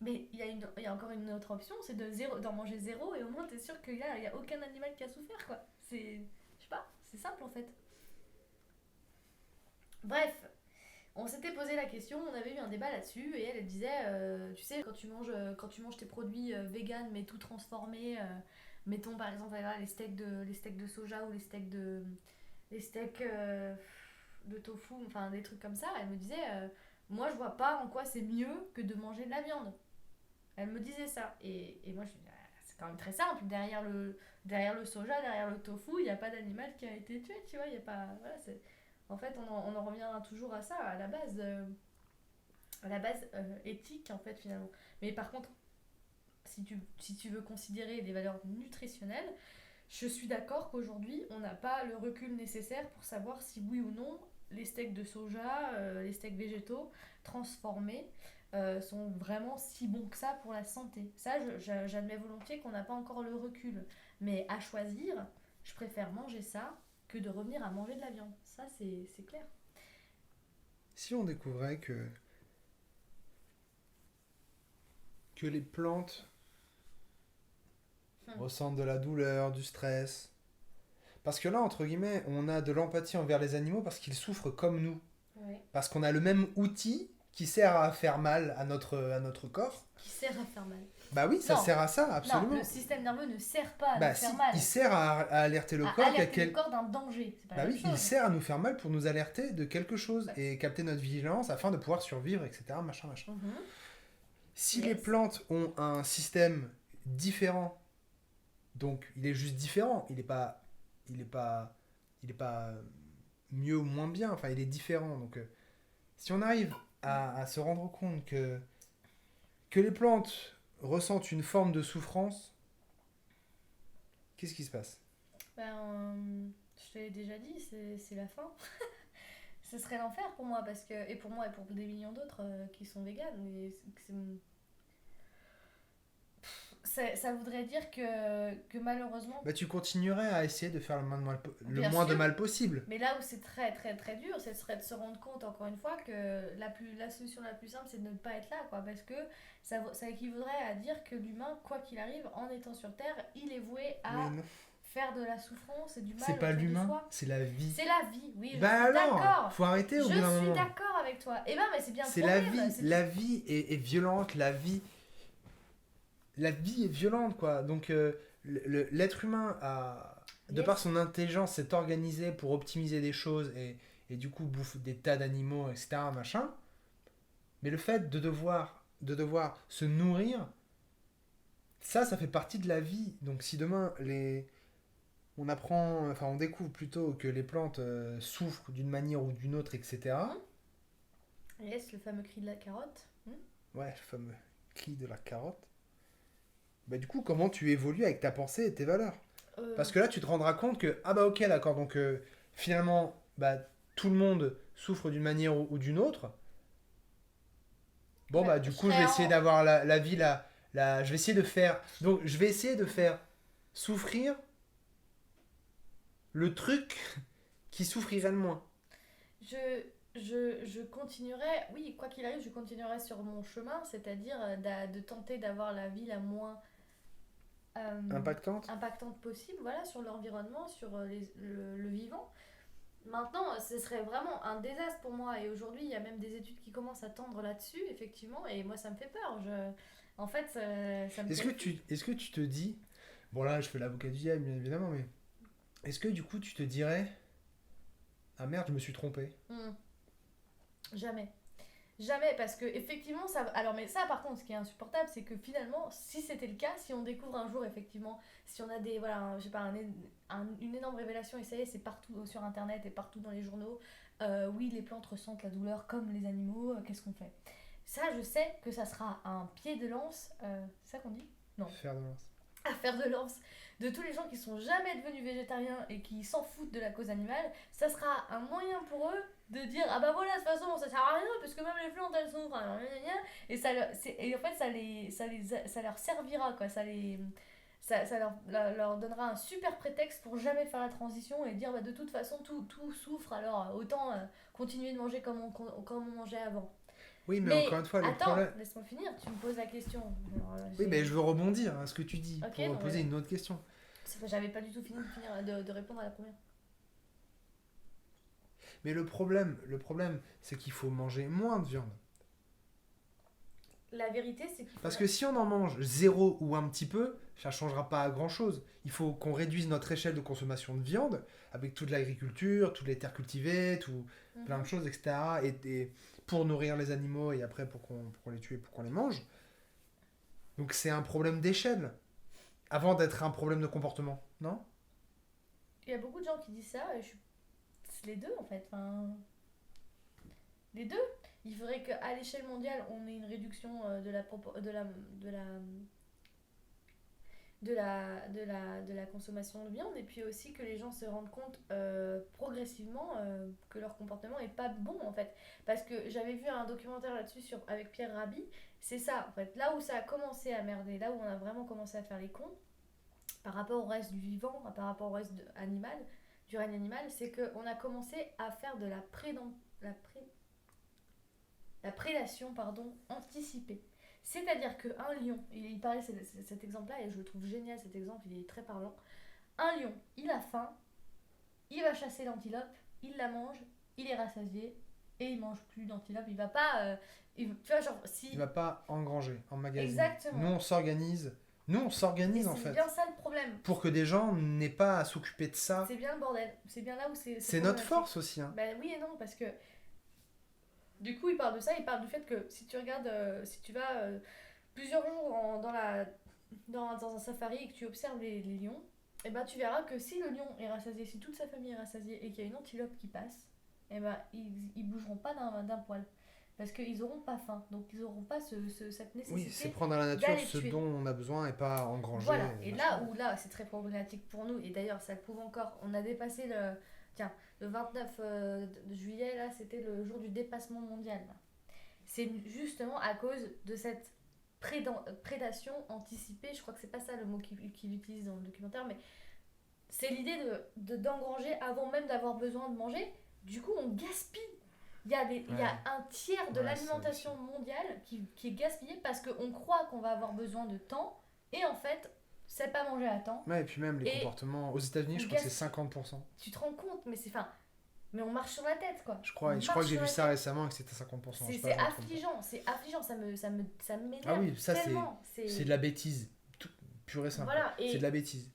Speaker 2: il y a encore une autre option, c'est d'en manger zéro et au moins t'es sûr qu'il y a aucun animal qui a souffert, quoi. Je sais pas, c'est simple en fait. Bref, on s'était posé la question, on avait eu un débat là-dessus et elle disait, tu sais, quand tu manges tes produits vegan mais tout transformés, mettons par exemple voilà, les steaks de soja ou les steaks de tofu, enfin des trucs comme ça, elle me disait, moi je vois pas en quoi c'est mieux que de manger de la viande. Elle me disait ça. Et moi, je me dis, ah, c'est quand même très simple. Derrière le soja, derrière le tofu, il n'y a pas d'animal qui a été tué, tu vois. Il y a pas, voilà, en fait, on en revient toujours à ça, à la base éthique, en fait, finalement. Mais par contre, si tu veux considérer des valeurs nutritionnelles, je suis d'accord qu'aujourd'hui, on n'a pas le recul nécessaire pour savoir si oui ou non les steaks de soja, les steaks végétaux transformés sont vraiment si bons que ça pour la santé. Ça, j'admets volontiers qu'on n'a pas encore le recul. Mais à choisir, je préfère manger ça que de revenir à manger de la viande. Ça, c'est clair.
Speaker 1: Si on découvrait que les plantes ressentent de la douleur, du stress, parce que là, entre guillemets, on a de l'empathie envers les animaux parce qu'ils souffrent comme nous.
Speaker 2: Ouais.
Speaker 1: Parce qu'on a le même outil qui sert à faire mal à notre corps.
Speaker 2: Qui sert à faire mal.
Speaker 1: Bah oui, ça
Speaker 2: Non.
Speaker 1: sert à ça,
Speaker 2: Non,
Speaker 1: absolument.
Speaker 2: le système nerveux ne sert pas à
Speaker 1: Bah
Speaker 2: nous
Speaker 1: si,
Speaker 2: faire mal.
Speaker 1: il sert à alerter le corps.
Speaker 2: Alerter le corps d'un danger. C'est pas
Speaker 1: Bah
Speaker 2: la
Speaker 1: oui,
Speaker 2: même
Speaker 1: il
Speaker 2: chose.
Speaker 1: sert à nous faire mal pour nous alerter de quelque chose
Speaker 2: Bah.
Speaker 1: et capter notre vigilance afin de pouvoir survivre, etc. Machin, machin.
Speaker 2: Mhm.
Speaker 1: Si
Speaker 2: Yes.
Speaker 1: les plantes ont un système différent, donc il est juste différent, il est pas, il est pas mieux ou moins bien, enfin il est différent. Donc si on arrive à se rendre compte que les plantes ressentent une forme de souffrance, qu'est-ce qui se passe?
Speaker 2: Je te l'ai déjà dit, c'est la fin. Ce serait l'enfer pour moi, parce que, et pour moi et pour des millions d'autres qui sont véganes. Ça voudrait dire que malheureusement,
Speaker 1: Bah tu continuerais à essayer de faire le
Speaker 2: bien
Speaker 1: moins de
Speaker 2: sûr,
Speaker 1: mal possible.
Speaker 2: mais là où c'est très très très dur, ce serait de se rendre compte encore une fois que la solution la plus simple c'est de ne pas être là, quoi, parce que ça équivaudrait à dire que l'humain, quoi qu'il arrive, en étant sur Terre, il est voué
Speaker 1: Mais
Speaker 2: à
Speaker 1: non,
Speaker 2: faire de la souffrance et du mal
Speaker 1: c'est pas
Speaker 2: autour de
Speaker 1: l'humain,
Speaker 2: soi.
Speaker 1: c'est la vie.
Speaker 2: C'est la vie, oui, je
Speaker 1: Bah
Speaker 2: suis
Speaker 1: alors,
Speaker 2: d'accord.
Speaker 1: faut arrêter au
Speaker 2: Je
Speaker 1: bout d'un
Speaker 2: suis
Speaker 1: moment.
Speaker 2: d'accord avec toi. Et ben, mais c'est bien le
Speaker 1: C'est la
Speaker 2: problème.
Speaker 1: vie. La vie est violente. La vie est violente, quoi. Donc, l'être humain, de
Speaker 2: Yes.
Speaker 1: par son intelligence, s'est organisé pour optimiser des choses et du coup bouffe des tas d'animaux, etc. Machin. Mais le fait de devoir se nourrir, ça fait partie de la vie. Donc, si demain, on découvre plutôt que les plantes souffrent d'une manière ou d'une autre, etc.
Speaker 2: Yes, le fameux cri de la carotte.
Speaker 1: Ouais, le fameux cri de la carotte. Bah du coup, comment tu évolues avec ta pensée et tes valeurs? Parce que là, tu te rendras compte que, ah bah ok, d'accord, donc finalement, bah, tout le monde souffre d'une manière ou d'une autre. Bon,
Speaker 2: Ouais,
Speaker 1: bah du coup, je vais essayer d'avoir la vie, je vais essayer de faire... Donc, je vais essayer de faire souffrir le truc qui souffrirait le moins.
Speaker 2: Je continuerai, oui, quoi qu'il arrive, je continuerai sur mon chemin, c'est-à-dire de tenter d'avoir la vie la moins
Speaker 1: Impactante?
Speaker 2: impactante possible, voilà, sur l'environnement, sur le vivant. Maintenant, ce serait vraiment un désastre pour moi. Et aujourd'hui, il y a même des études qui commencent à tendre là-dessus, effectivement. Et moi, ça me fait peur. En fait, ça me fait...
Speaker 1: Est-ce que tu te dis... Bon là, je fais l'avocat du diable, bien évidemment, mais... Est-ce que du coup, tu te dirais... Ah merde, je me suis trompé.
Speaker 2: Jamais. Jamais, parce que effectivement, ça. Alors, mais ça, par contre, ce qui est insupportable, c'est que finalement, si c'était le cas, si on découvre un jour, effectivement, si on a des. Voilà, je sais pas, une énorme révélation, et ça y est, c'est partout sur internet et partout dans les journaux. Oui, les plantes ressentent la douleur comme les animaux, qu'est-ce qu'on fait? Ça, je sais que ça sera un pied de lance. C'est ça qu'on dit? Non.
Speaker 1: Faire de lance.
Speaker 2: À faire de lance de tous les gens qui sont jamais devenus végétariens et qui s'en foutent de la cause animale, ça sera un moyen pour eux de dire ah bah voilà de toute façon ça sert à rien parce que même les plantes elles souffrent et et en fait ça leur servira quoi, ça leur donnera un super prétexte pour jamais faire la transition et dire bah de toute façon tout souffre alors autant continuer de manger comme on mangeait avant.
Speaker 1: Oui, mais
Speaker 2: Mais
Speaker 1: encore une fois, le
Speaker 2: attends,
Speaker 1: problème.
Speaker 2: laisse-moi finir, tu me poses la question. Alors,
Speaker 1: Oui, mais je veux rebondir à ce que tu dis
Speaker 2: Ok,
Speaker 1: pour
Speaker 2: non,
Speaker 1: poser
Speaker 2: mais-
Speaker 1: une autre question.
Speaker 2: J'avais pas du tout fini de répondre à la première.
Speaker 1: Mais le problème, c'est qu'il faut manger moins de viande.
Speaker 2: La vérité, c'est qu'il faut.
Speaker 1: Parce que si on en mange zéro ou un petit peu, ça ne changera pas grand chose. Il faut qu'on réduise notre échelle de consommation de viande avec toute l'agriculture, toutes les terres cultivées, plein de choses, etc. Et pour nourrir les animaux et après pour qu'on les tue et pour qu'on les mange. Donc c'est un problème d'échelle avant d'être un problème de comportement, non?
Speaker 2: Il y a beaucoup de gens qui disent ça, et c'est les deux en fait. Enfin, les deux. Il faudrait qu'à l'échelle mondiale, on ait une réduction de la consommation de viande et puis aussi que les gens se rendent compte progressivement que leur comportement est pas bon en fait. Parce que j'avais vu un documentaire là-dessus avec Pierre Rabhi, c'est ça en fait. Là où ça a commencé à merder, là où on a vraiment commencé à faire les cons par rapport au reste du vivant, par rapport au reste animal, du règne animal, c'est qu'on a commencé à faire de la prédation anticipée. C'est-à-dire qu'un lion, il parlait cet exemple-là et je le trouve génial cet exemple, il est très parlant. Un lion, il a faim, il va chasser l'antilope, il la mange, il est rassasié et il mange plus d'antilope. Il va pas, tu vois genre si.
Speaker 1: Il va pas engranger, emmagasiner.
Speaker 2: Exactement.
Speaker 1: Nous on s'organise. Nous on s'organise en fait.
Speaker 2: C'est bien ça le problème.
Speaker 1: Pour que des gens n'aient pas à s'occuper de ça.
Speaker 2: C'est bien le bordel. C'est bien là où c'est.
Speaker 1: C'est notre force aussi. Hein.
Speaker 2: Ben oui et non parce que du coup, il parle de ça, il parle du fait que si tu regardes, si tu vas plusieurs jours dans un safari et que tu observes les lions, et ben tu verras que si le lion est rassasié, si toute sa famille est rassasiée et qu'il y a une antilope qui passe, et ben ils bougeront pas d'un poil. Parce qu'ils n'auront pas faim, donc ils n'auront pas cette nécessité.
Speaker 1: Oui, c'est prendre à la nature ce
Speaker 2: tuer.
Speaker 1: dont on a besoin et pas engranger.
Speaker 2: Voilà, et là c'est très problématique pour nous, et d'ailleurs ça le prouve encore, on a dépassé le 29 de juillet, là, c'était le jour du dépassement mondial. Là. C'est justement à cause de cette prédation anticipée, je crois que c'est pas ça le mot qu'il utilise dans le documentaire, mais c'est l'idée d'engranger avant même d'avoir besoin de manger. Du coup, on gaspille. Il y a un tiers de l'alimentation mondiale qui est gaspillée parce qu'on croit qu'on va avoir besoin de temps, et en fait, c'est pas manger à temps.
Speaker 1: Ouais, et puis même les comportements. Aux États-Unis, je crois que c'est 50%.
Speaker 2: Tu te rends compte, mais on marche sur la tête quoi.
Speaker 1: Je crois que j'ai vu ça récemment et que c'était 50%.
Speaker 2: C'est affligeant, ça m'énerve.
Speaker 1: Ah oui, ça
Speaker 2: tellement.
Speaker 1: C'est de la bêtise. Pur et simple.
Speaker 2: Voilà,
Speaker 1: c'est de la bêtise.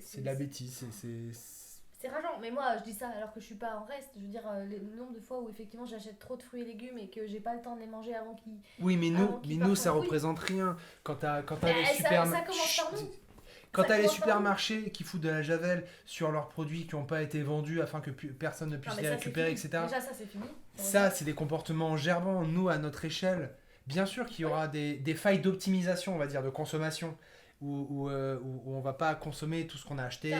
Speaker 2: C'est
Speaker 1: de la bêtise.
Speaker 2: C'est rageant, mais moi je dis ça alors que je suis pas en reste. Je veux dire, le nombre de fois où effectivement j'achète trop de fruits et légumes et que j'ai pas le temps de les manger avant qu'ils.
Speaker 1: Oui, mais nous ça représente rien. Quand t'as les supermarchés.
Speaker 2: Ça commence par nous.
Speaker 1: Quand t'as les supermarchés qui foutent de la javel sur leurs produits qui n'ont pas été vendus afin que personne ne puisse les récupérer, etc.
Speaker 2: Déjà, ça c'est fini.
Speaker 1: Ça, c'est des comportements gerbants. Nous, à notre échelle, bien sûr qu'il y aura des failles d'optimisation, on va dire, de consommation, où on va pas consommer tout ce qu'on a acheté.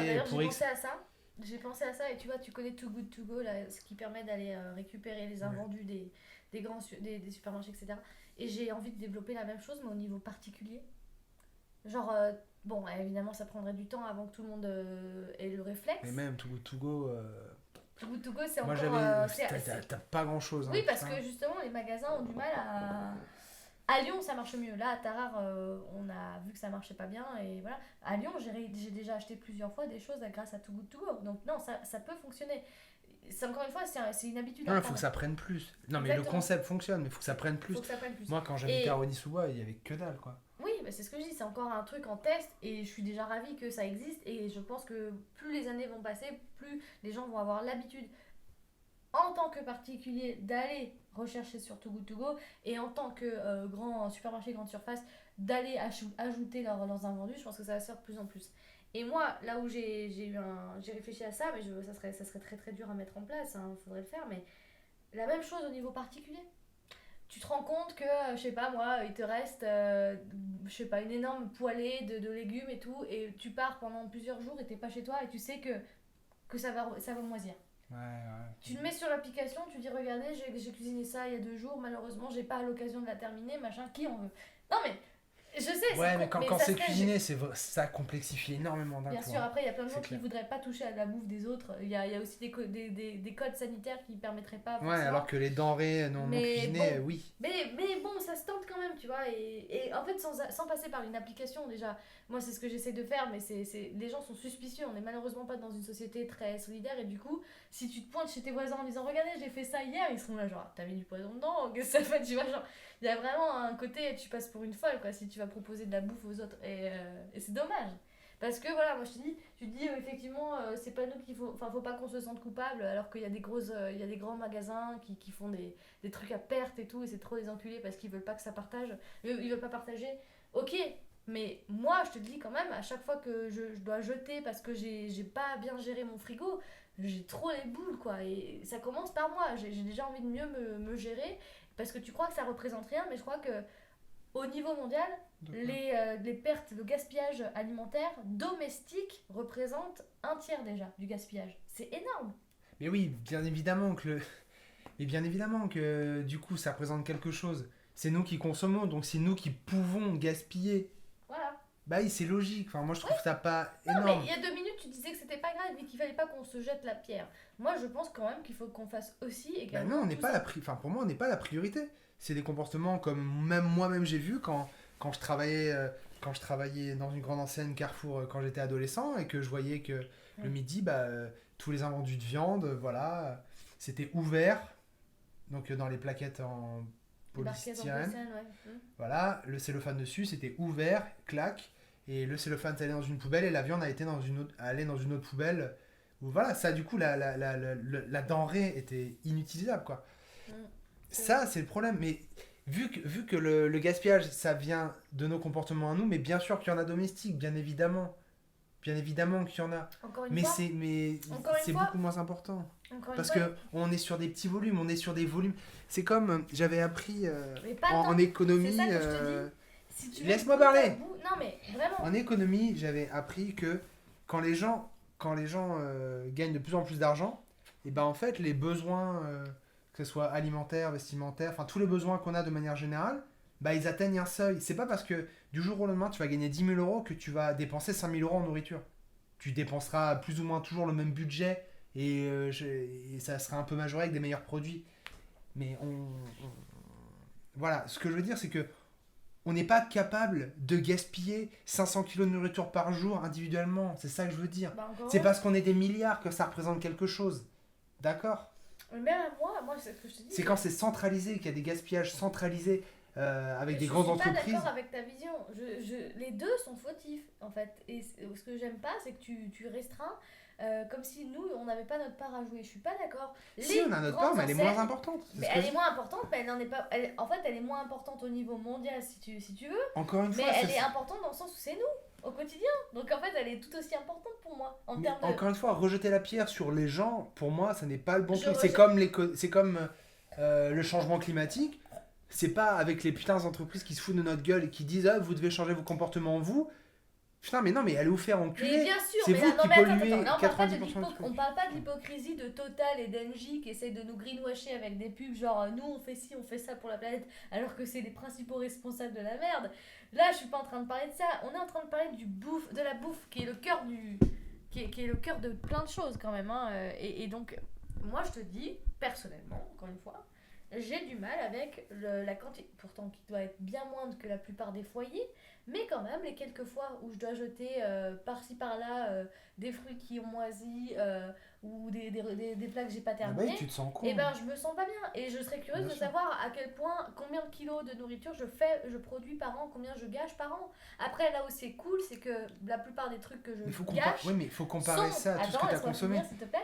Speaker 2: J'ai pensé à ça et tu vois, tu connais Too Good To Go, là, ce qui permet d'aller récupérer les invendus des supermarchés, etc. Et j'ai envie de développer la même chose, mais au niveau particulier. Genre, bon, évidemment, ça prendrait du temps avant que tout le monde ait le réflexe.
Speaker 1: Mais même Too Good To Go.
Speaker 2: Too Good To Go, c'est
Speaker 1: moi,
Speaker 2: encore.
Speaker 1: T'as pas grand chose.
Speaker 2: Oui, parce que justement, les magasins ont du mal à. À Lyon, ça marche mieux. Là, à Tarare, on a vu que ça marchait pas bien. Et voilà. À Lyon, j'ai déjà acheté plusieurs fois des choses grâce à Too Good To Go. Donc, non, ça peut fonctionner. Encore une fois, c'est une habitude.
Speaker 1: Non, il faut que ça prenne plus. Non, mais le concept fonctionne, mais il faut que ça prenne plus. Moi, quand j'habitais à Rony-sous-Bois, il y avait que dalle, quoi.
Speaker 2: Oui, bah c'est ce que je dis, c'est encore un truc en test et je suis déjà ravie que ça existe et je pense que plus les années vont passer, plus les gens vont avoir l'habitude. en tant que particulier d'aller rechercher sur Too Good To Go et en tant que grand supermarché, grande surface, d'aller ajouter leurs invendus, je pense que ça va se faire de plus en plus. Et moi, là où j'ai réfléchi à ça, mais ça serait très très dur à mettre en place, hein, faudrait le faire, mais la même chose au niveau particulier. Tu te rends compte que, je sais pas moi, il te reste, je sais pas, une énorme poêlée de légumes et tout, et tu pars pendant plusieurs jours et t'es pas chez toi et tu sais que ça va moisir.
Speaker 1: Ouais, ouais.
Speaker 2: Tu le mets sur l'application, tu dis regardez, j'ai cuisiné ça il y a 2 jours, malheureusement j'ai pas l'occasion de la terminer, machin, qui en veut. Non mais, je sais,
Speaker 1: Ouais, mais quand
Speaker 2: ça
Speaker 1: c'est
Speaker 2: serait-
Speaker 1: cuisiné, ça complexifie énormément d'un
Speaker 2: Bien
Speaker 1: coup.
Speaker 2: sûr,
Speaker 1: Hein.
Speaker 2: après il y a plein de
Speaker 1: C'est
Speaker 2: gens qui
Speaker 1: clair.
Speaker 2: voudraient pas toucher à la bouffe des autres. Il y a aussi des codes sanitaires qui permettraient pas
Speaker 1: Ouais,
Speaker 2: forcément.
Speaker 1: alors que les denrées non
Speaker 2: Mais
Speaker 1: cuisinées,
Speaker 2: bon,
Speaker 1: oui.
Speaker 2: mais bon, ça se tente quand même, tu vois. Et en fait, sans passer par une application, déjà, moi, c'est ce que j'essaie de faire, mais les gens sont suspicieux. On n'est malheureusement pas dans une société très solidaire. Et du coup, si tu te pointes chez tes voisins en disant, regardez, j'ai fait ça hier, ils seront là, genre, t'as mis du poison dedans, qu'est-ce que ça fait, tu vois, genre, il y a vraiment un côté, tu passes pour une folle, quoi, si tu vas proposer de la bouffe aux autres. Et c'est dommage. Parce que voilà, moi je te dis, tu te dis effectivement, c'est pas nous qu'il faut. Enfin, faut pas qu'on se sente coupable, alors qu'il y a il y a des grands magasins qui font des trucs à perte et tout, et c'est trop des enculés parce qu'ils veulent pas que ça partage. Ils veulent pas partager. Ok, mais moi je te dis quand même, à chaque fois que je dois jeter parce que j'ai pas bien géré mon frigo, j'ai trop les boules quoi. Et ça commence par moi, j'ai déjà envie de mieux me gérer parce que tu crois que ça représente rien, mais je crois que au niveau mondial, les pertes, le gaspillage alimentaire domestique représente un tiers déjà du gaspillage. C'est énorme.
Speaker 1: Mais oui, bien évidemment que du coup, ça représente quelque chose. C'est nous qui consommons, donc c'est nous qui pouvons gaspiller.
Speaker 2: Voilà.
Speaker 1: Bah oui, c'est logique. Enfin, moi, je trouve ça pas
Speaker 2: Non, mais
Speaker 1: énorme.
Speaker 2: il y a 2 minutes, tu disais que c'était pas grave et qu'il fallait pas qu'on se jette la pierre. Moi, je pense quand même qu'il faut qu'on fasse aussi
Speaker 1: Bah
Speaker 2: également.
Speaker 1: non, on n'est
Speaker 2: tout
Speaker 1: pas
Speaker 2: ça.
Speaker 1: enfin, pour moi, on n'est pas la priorité. C'est des comportements comme même moi-même j'ai vu quand je travaillais dans une grande enseigne Carrefour quand j'étais adolescent et que je voyais que le midi, tous les invendus de viande, voilà, c'était ouvert. Donc dans les plaquettes en
Speaker 2: Les barquettes en
Speaker 1: polystyrène,
Speaker 2: polystyrène, ouais.
Speaker 1: voilà, le cellophane dessus, c'était ouvert, clac, et le cellophane allait dans une poubelle et la viande a été allait dans une autre poubelle. Où, voilà, ça du coup, la denrée était inutilisable, quoi.
Speaker 2: Mm.
Speaker 1: Ça, c'est le problème. Mais vu que le gaspillage, ça vient de nos comportements à nous, mais bien sûr qu'il y en a domestiques, bien évidemment. Bien évidemment qu'il y en a.
Speaker 2: Encore une
Speaker 1: Mais
Speaker 2: fois, Encore une
Speaker 1: c'est
Speaker 2: fois,
Speaker 1: beaucoup moins important.
Speaker 2: encore une
Speaker 1: Parce
Speaker 2: fois,
Speaker 1: que on est sur des petits volumes, on est sur des volumes. C'est comme j'avais appris
Speaker 2: mais pas
Speaker 1: en
Speaker 2: tant.
Speaker 1: économie.
Speaker 2: C'est ça que je te dis. Si tu veux
Speaker 1: Laisse-moi
Speaker 2: bout à
Speaker 1: parler.
Speaker 2: bout- Non, mais vraiment.
Speaker 1: En économie, j'avais appris que quand les gens gagnent de plus en plus d'argent, et ben en fait les besoins, que ce soit alimentaires, vestimentaires, enfin tous les besoins qu'on a de manière générale, bah ils atteignent un seuil. C'est pas parce que du jour au lendemain tu vas gagner 10 000 euros que tu vas dépenser 5 000 euros en nourriture. Tu dépenseras plus ou moins toujours le même budget et ça sera un peu majoré avec des meilleurs produits. Mais voilà, ce que je veux dire c'est que on n'est pas capable de gaspiller 500 kilos de nourriture par jour individuellement. C'est ça que je veux dire.
Speaker 2: Bah, encore
Speaker 1: C'est
Speaker 2: heureux.
Speaker 1: parce qu'on est des milliards que ça représente quelque chose. D'accord.
Speaker 2: Mais moi, c'est ce que je te dis.
Speaker 1: C'est quand c'est centralisé, qu'il y a des gaspillages centralisés avec des grandes
Speaker 2: Je suis pas
Speaker 1: entreprises.
Speaker 2: d'accord avec ta vision. Les deux sont fautifs, en fait. Et ce que j'aime pas, c'est que tu restreins comme si nous, on n'avait pas notre part à jouer. Je suis pas d'accord.
Speaker 1: Si, on a notre part, mais elle est moins importante. C'est
Speaker 2: Mais
Speaker 1: ce que
Speaker 2: elle
Speaker 1: je
Speaker 2: est
Speaker 1: dis.
Speaker 2: moins importante, mais elle n'en est pas. En fait, elle est moins importante au niveau mondial, si tu veux.
Speaker 1: Encore une
Speaker 2: Mais
Speaker 1: fois,
Speaker 2: elle est importante dans le sens où c'est nous, au quotidien. Donc en fait, elle est tout aussi importante pour moi. En
Speaker 1: mais
Speaker 2: termes de.
Speaker 1: encore une fois, rejeter la pierre sur les gens, pour moi, ça n'est pas le bon
Speaker 2: Je
Speaker 1: truc. C'est
Speaker 2: rejette-
Speaker 1: comme, c'est comme le changement climatique. C'est pas avec les putains d'entreprises qui se foutent de notre gueule et qui disent ah, vous devez changer vos comportements vous. Putain, mais non, mais allez vous faire
Speaker 2: Mais
Speaker 1: enculer.
Speaker 2: bien sûr,
Speaker 1: C'est
Speaker 2: mais
Speaker 1: vous
Speaker 2: là, non,
Speaker 1: qui
Speaker 2: mais attends,
Speaker 1: polluez
Speaker 2: attends, là,
Speaker 1: 90% du truc.
Speaker 2: on parle pas de l'hypocrisie de Total et d'Engie qui essayent de nous greenwasher avec des pubs genre nous on fait ci, on fait ça pour la planète alors que c'est les principaux responsables de la merde. Là, je suis pas en train de parler de ça, on est en train de parler de la bouffe qui est le cœur qui est le cœur de plein de choses quand même. Hein. Et donc, moi je te dis, personnellement, encore une fois, j'ai du mal avec la quantité, pourtant qui doit être bien moindre que la plupart des foyers, mais quand même les quelques fois où je dois jeter par-ci par-là des fruits qui ont moisi ou des plats que j'ai pas
Speaker 1: Ah bah,
Speaker 2: terminés,
Speaker 1: tu te sens con.
Speaker 2: et ben je me sens pas bien. Et je serais curieuse
Speaker 1: Bien
Speaker 2: de
Speaker 1: sûr.
Speaker 2: savoir à quel point, combien de kilos de nourriture je produis par an, combien je gâche par an. Après, là où c'est cool, c'est que la plupart des trucs que je
Speaker 1: Mais faut
Speaker 2: gâche
Speaker 1: oui, mais faut comparer
Speaker 2: sont-
Speaker 1: ça à tout ce que
Speaker 2: Attends,
Speaker 1: tu as
Speaker 2: laisse-moi
Speaker 1: consommé.
Speaker 2: finir, s'il te plaît.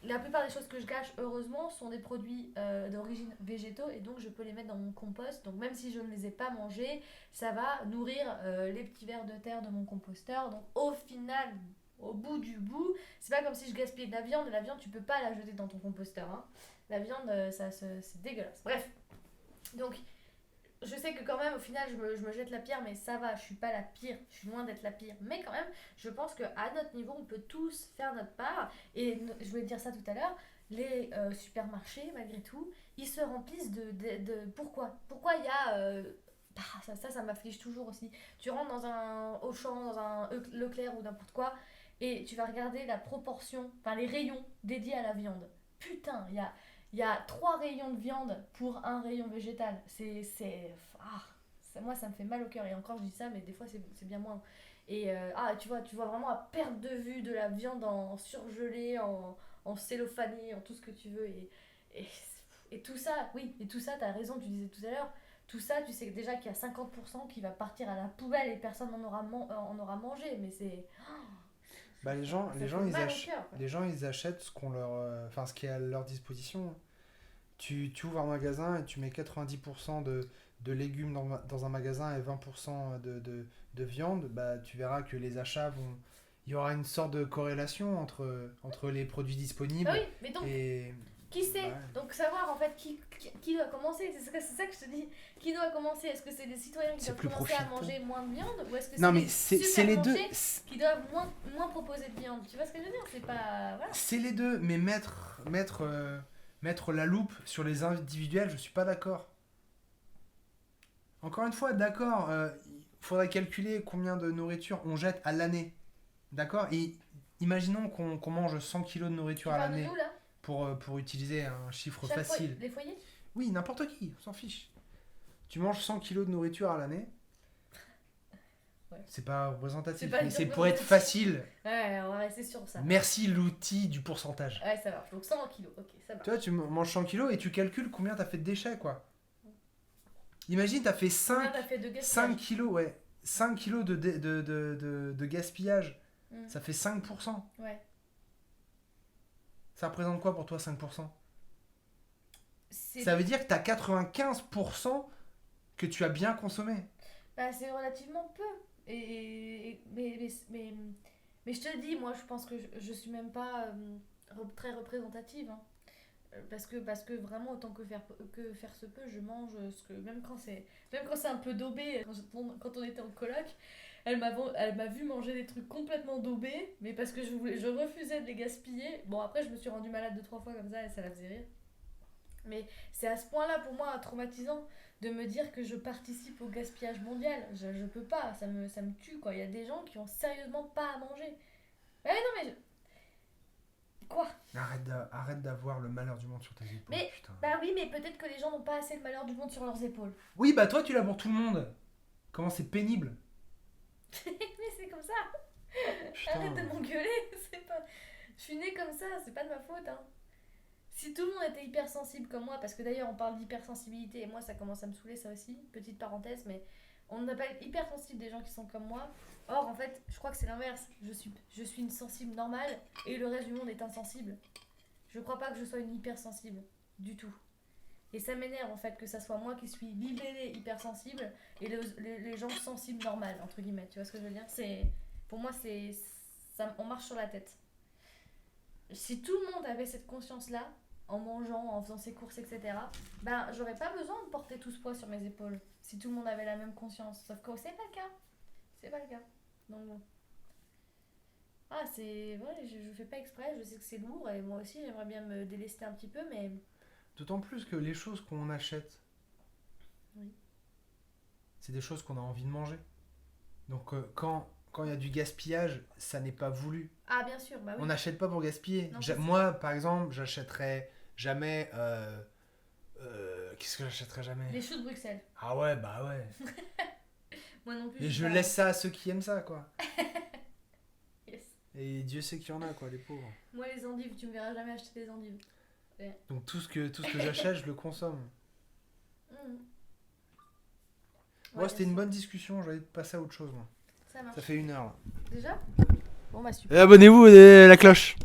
Speaker 2: la plupart des choses que je gâche, heureusement, sont des produits d'origine végétaux et donc je peux les mettre dans mon compost. Donc même si je ne les ai pas mangés, ça va nourrir les petits vers de terre de mon composteur. Donc au final, au bout du bout, c'est pas comme si je gaspillais de la viande. La viande, tu peux pas la jeter dans ton composteur, hein. La viande, c'est dégueulasse. Bref, donc je sais que quand même, au final, je me jette la pierre, mais ça va, je suis pas la pire, je suis loin d'être la pire. Mais quand même, je pense qu'à notre niveau, on peut tous faire notre part. Et je voulais dire ça tout à l'heure, les supermarchés, malgré tout, ils se remplissent de pourquoi Pourquoi il y a... ça m'afflige toujours aussi. Tu rentres dans un Auchan, dans un Leclerc ou n'importe quoi, et tu vas regarder la proportion, enfin les rayons dédiés à la viande. Putain, il y a 3 rayons de viande pour un rayon végétal. Moi, ça me fait mal au cœur. Et encore, je dis ça, mais des fois, c'est bien moins. Et tu vois vraiment à perte de vue de la viande en surgelée, en cellophané, en tout ce que tu veux. Et tout ça, oui, et tout ça, t'as raison, tu disais tout à l'heure. Tout ça, tu sais déjà qu'il y a 50% qui va partir à la poubelle et personne n'en aura mangé. Mais c'est...
Speaker 1: Bah,
Speaker 2: Ça fait mal au cœur, quoi.
Speaker 1: les gens, ils achètent enfin, ce qui est à leur disposition. Tu ouvres un magasin et tu mets 90% de légumes dans un magasin et 20% de viande, bah, tu verras que les achats vont... Il y aura une sorte de corrélation entre les produits disponibles
Speaker 2: Ah oui, mais donc,
Speaker 1: et...
Speaker 2: qui sait?
Speaker 1: Ouais.
Speaker 2: Donc savoir en fait qui doit commencer, c'est ça que je te dis. Qui doit commencer? Est-ce que c'est les citoyens qui
Speaker 1: C'est
Speaker 2: doivent
Speaker 1: plus
Speaker 2: commencer à
Speaker 1: profitant.
Speaker 2: manger moins de viande ou est-ce que
Speaker 1: Non,
Speaker 2: c'est
Speaker 1: mais
Speaker 2: les
Speaker 1: c'est les deux.
Speaker 2: supermarchés qui doivent moins proposer de viande? Tu vois ce que je veux dire? C'est pas... Voilà.
Speaker 1: C'est les deux, mais mettre la loupe sur les individuels, je suis pas d'accord. Encore une fois, d'accord, il faudrait calculer combien de nourriture on jette à l'année. D'accord. Et imaginons qu'on mange 100 kilos de
Speaker 2: Tu
Speaker 1: nourriture à
Speaker 2: parles de
Speaker 1: l'année
Speaker 2: nous là?
Speaker 1: pour utiliser un chiffre
Speaker 2: Chaque foyer,
Speaker 1: facile.
Speaker 2: les foyers?
Speaker 1: Oui, n'importe qui, on s'en fiche. Tu manges 100 kilos de nourriture à l'année.
Speaker 2: Ouais.
Speaker 1: C'est pas représentatif,
Speaker 2: C'est pas
Speaker 1: mais
Speaker 2: une
Speaker 1: c'est pour être
Speaker 2: représentative.
Speaker 1: facile.
Speaker 2: Ouais, on va rester sur ça.
Speaker 1: Merci l'outil du pourcentage.
Speaker 2: Ouais, ça marche. Donc 100 kilos, ok, ça marche.
Speaker 1: Tu vois, tu manges 100 kilos et tu calcules combien t'as fait de déchets, quoi. Imagine, t'as fait
Speaker 2: Combien
Speaker 1: 5
Speaker 2: t'as fait de gaspillage?
Speaker 1: 5 kilos, ouais. 5 kilos de gaspillage.
Speaker 2: Mm.
Speaker 1: Ça fait 5%.
Speaker 2: Ouais.
Speaker 1: Ça représente quoi pour toi, 5%?
Speaker 2: C'est
Speaker 1: Ça veut dire que t'as 95% que tu as bien consommé.
Speaker 2: Bah, c'est relativement peu. Mais je te le dis, moi, je pense que je suis même pas très représentative, hein. Parce que vraiment, autant que faire se peut, je mange ce que. Même quand c'est un peu daubé, quand on était en coloc, elle m'a vu manger des trucs complètement daubés, mais parce que je refusais de les gaspiller. Bon, après, je me suis rendue malade 2-3 fois comme ça et ça la faisait rire. Mais c'est à ce point-là pour moi traumatisant de me dire que je participe au gaspillage mondial. Je peux pas, ça me tue quoi. Il y a des gens qui ont sérieusement pas à manger. Ouais, non mais. Quoi?
Speaker 1: Arrête d'avoir le malheur du monde sur tes épaules,
Speaker 2: Mais,
Speaker 1: putain.
Speaker 2: bah oui, mais peut-être que les gens n'ont pas assez le malheur du monde sur leurs épaules.
Speaker 1: Oui, bah toi, tu l'as pour tout le monde. Comment c'est pénible.
Speaker 2: Mais c'est comme ça.
Speaker 1: Putain.
Speaker 2: Arrête de m'engueuler. C'est pas... Je suis née comme ça, c'est pas de ma faute, hein. Si tout le monde était hypersensible comme moi, parce que d'ailleurs on parle d'hypersensibilité et moi ça commence à me saouler ça aussi, petite parenthèse, mais on appelle hypersensible des gens qui sont comme moi. Or en fait, je crois que c'est l'inverse. Je suis une sensible normale et le reste du monde est insensible. Je crois pas que je sois une hypersensible du tout. Et ça m'énerve en fait que ça soit moi qui suis libellée hypersensible et les gens sensibles normales, entre guillemets. Tu vois ce que je veux dire? Pour moi, on marche sur la tête. Si tout le monde avait cette conscience-là, en mangeant, en faisant ses courses, etc., ben j'aurais pas besoin de porter tout ce poids sur mes épaules. Si tout le monde avait la même conscience. Sauf que c'est pas le cas. C'est pas le cas. Donc bon. Ah, c'est... Ouais, je fais pas exprès, je sais que c'est lourd et moi aussi j'aimerais bien me délester un petit peu, mais...
Speaker 1: D'autant plus que les choses qu'on achète,
Speaker 2: Oui.
Speaker 1: c'est des choses qu'on a envie de manger. Donc quand il y a du gaspillage, ça n'est pas voulu.
Speaker 2: Ah, bien sûr, bah oui.
Speaker 1: On n'achète pas pour gaspiller.
Speaker 2: Non, c'est
Speaker 1: Moi, par exemple, j'achèterais jamais... qu'est-ce que j'achèterais jamais?
Speaker 2: Les choux de Bruxelles.
Speaker 1: Ah ouais, bah ouais.
Speaker 2: Moi non plus.
Speaker 1: Et
Speaker 2: suis
Speaker 1: je
Speaker 2: pas-
Speaker 1: laisse ça à ceux qui aiment ça, quoi.
Speaker 2: Yes.
Speaker 1: Et Dieu sait qu'il y en a, quoi, les pauvres.
Speaker 2: Moi les endives, tu me verras jamais acheter des endives.
Speaker 1: Donc tout ce que j'achète, je le consomme.
Speaker 2: Mmh.
Speaker 1: Moi,
Speaker 2: Ouais,
Speaker 1: c'était
Speaker 2: bien
Speaker 1: une
Speaker 2: sûr.
Speaker 1: bonne discussion, j'allais passer à autre chose, moi.
Speaker 2: Ça marche.
Speaker 1: Ça fait 1 heure, là.
Speaker 2: Déjà? Bon bah super.
Speaker 1: Et abonnez-vous et la cloche.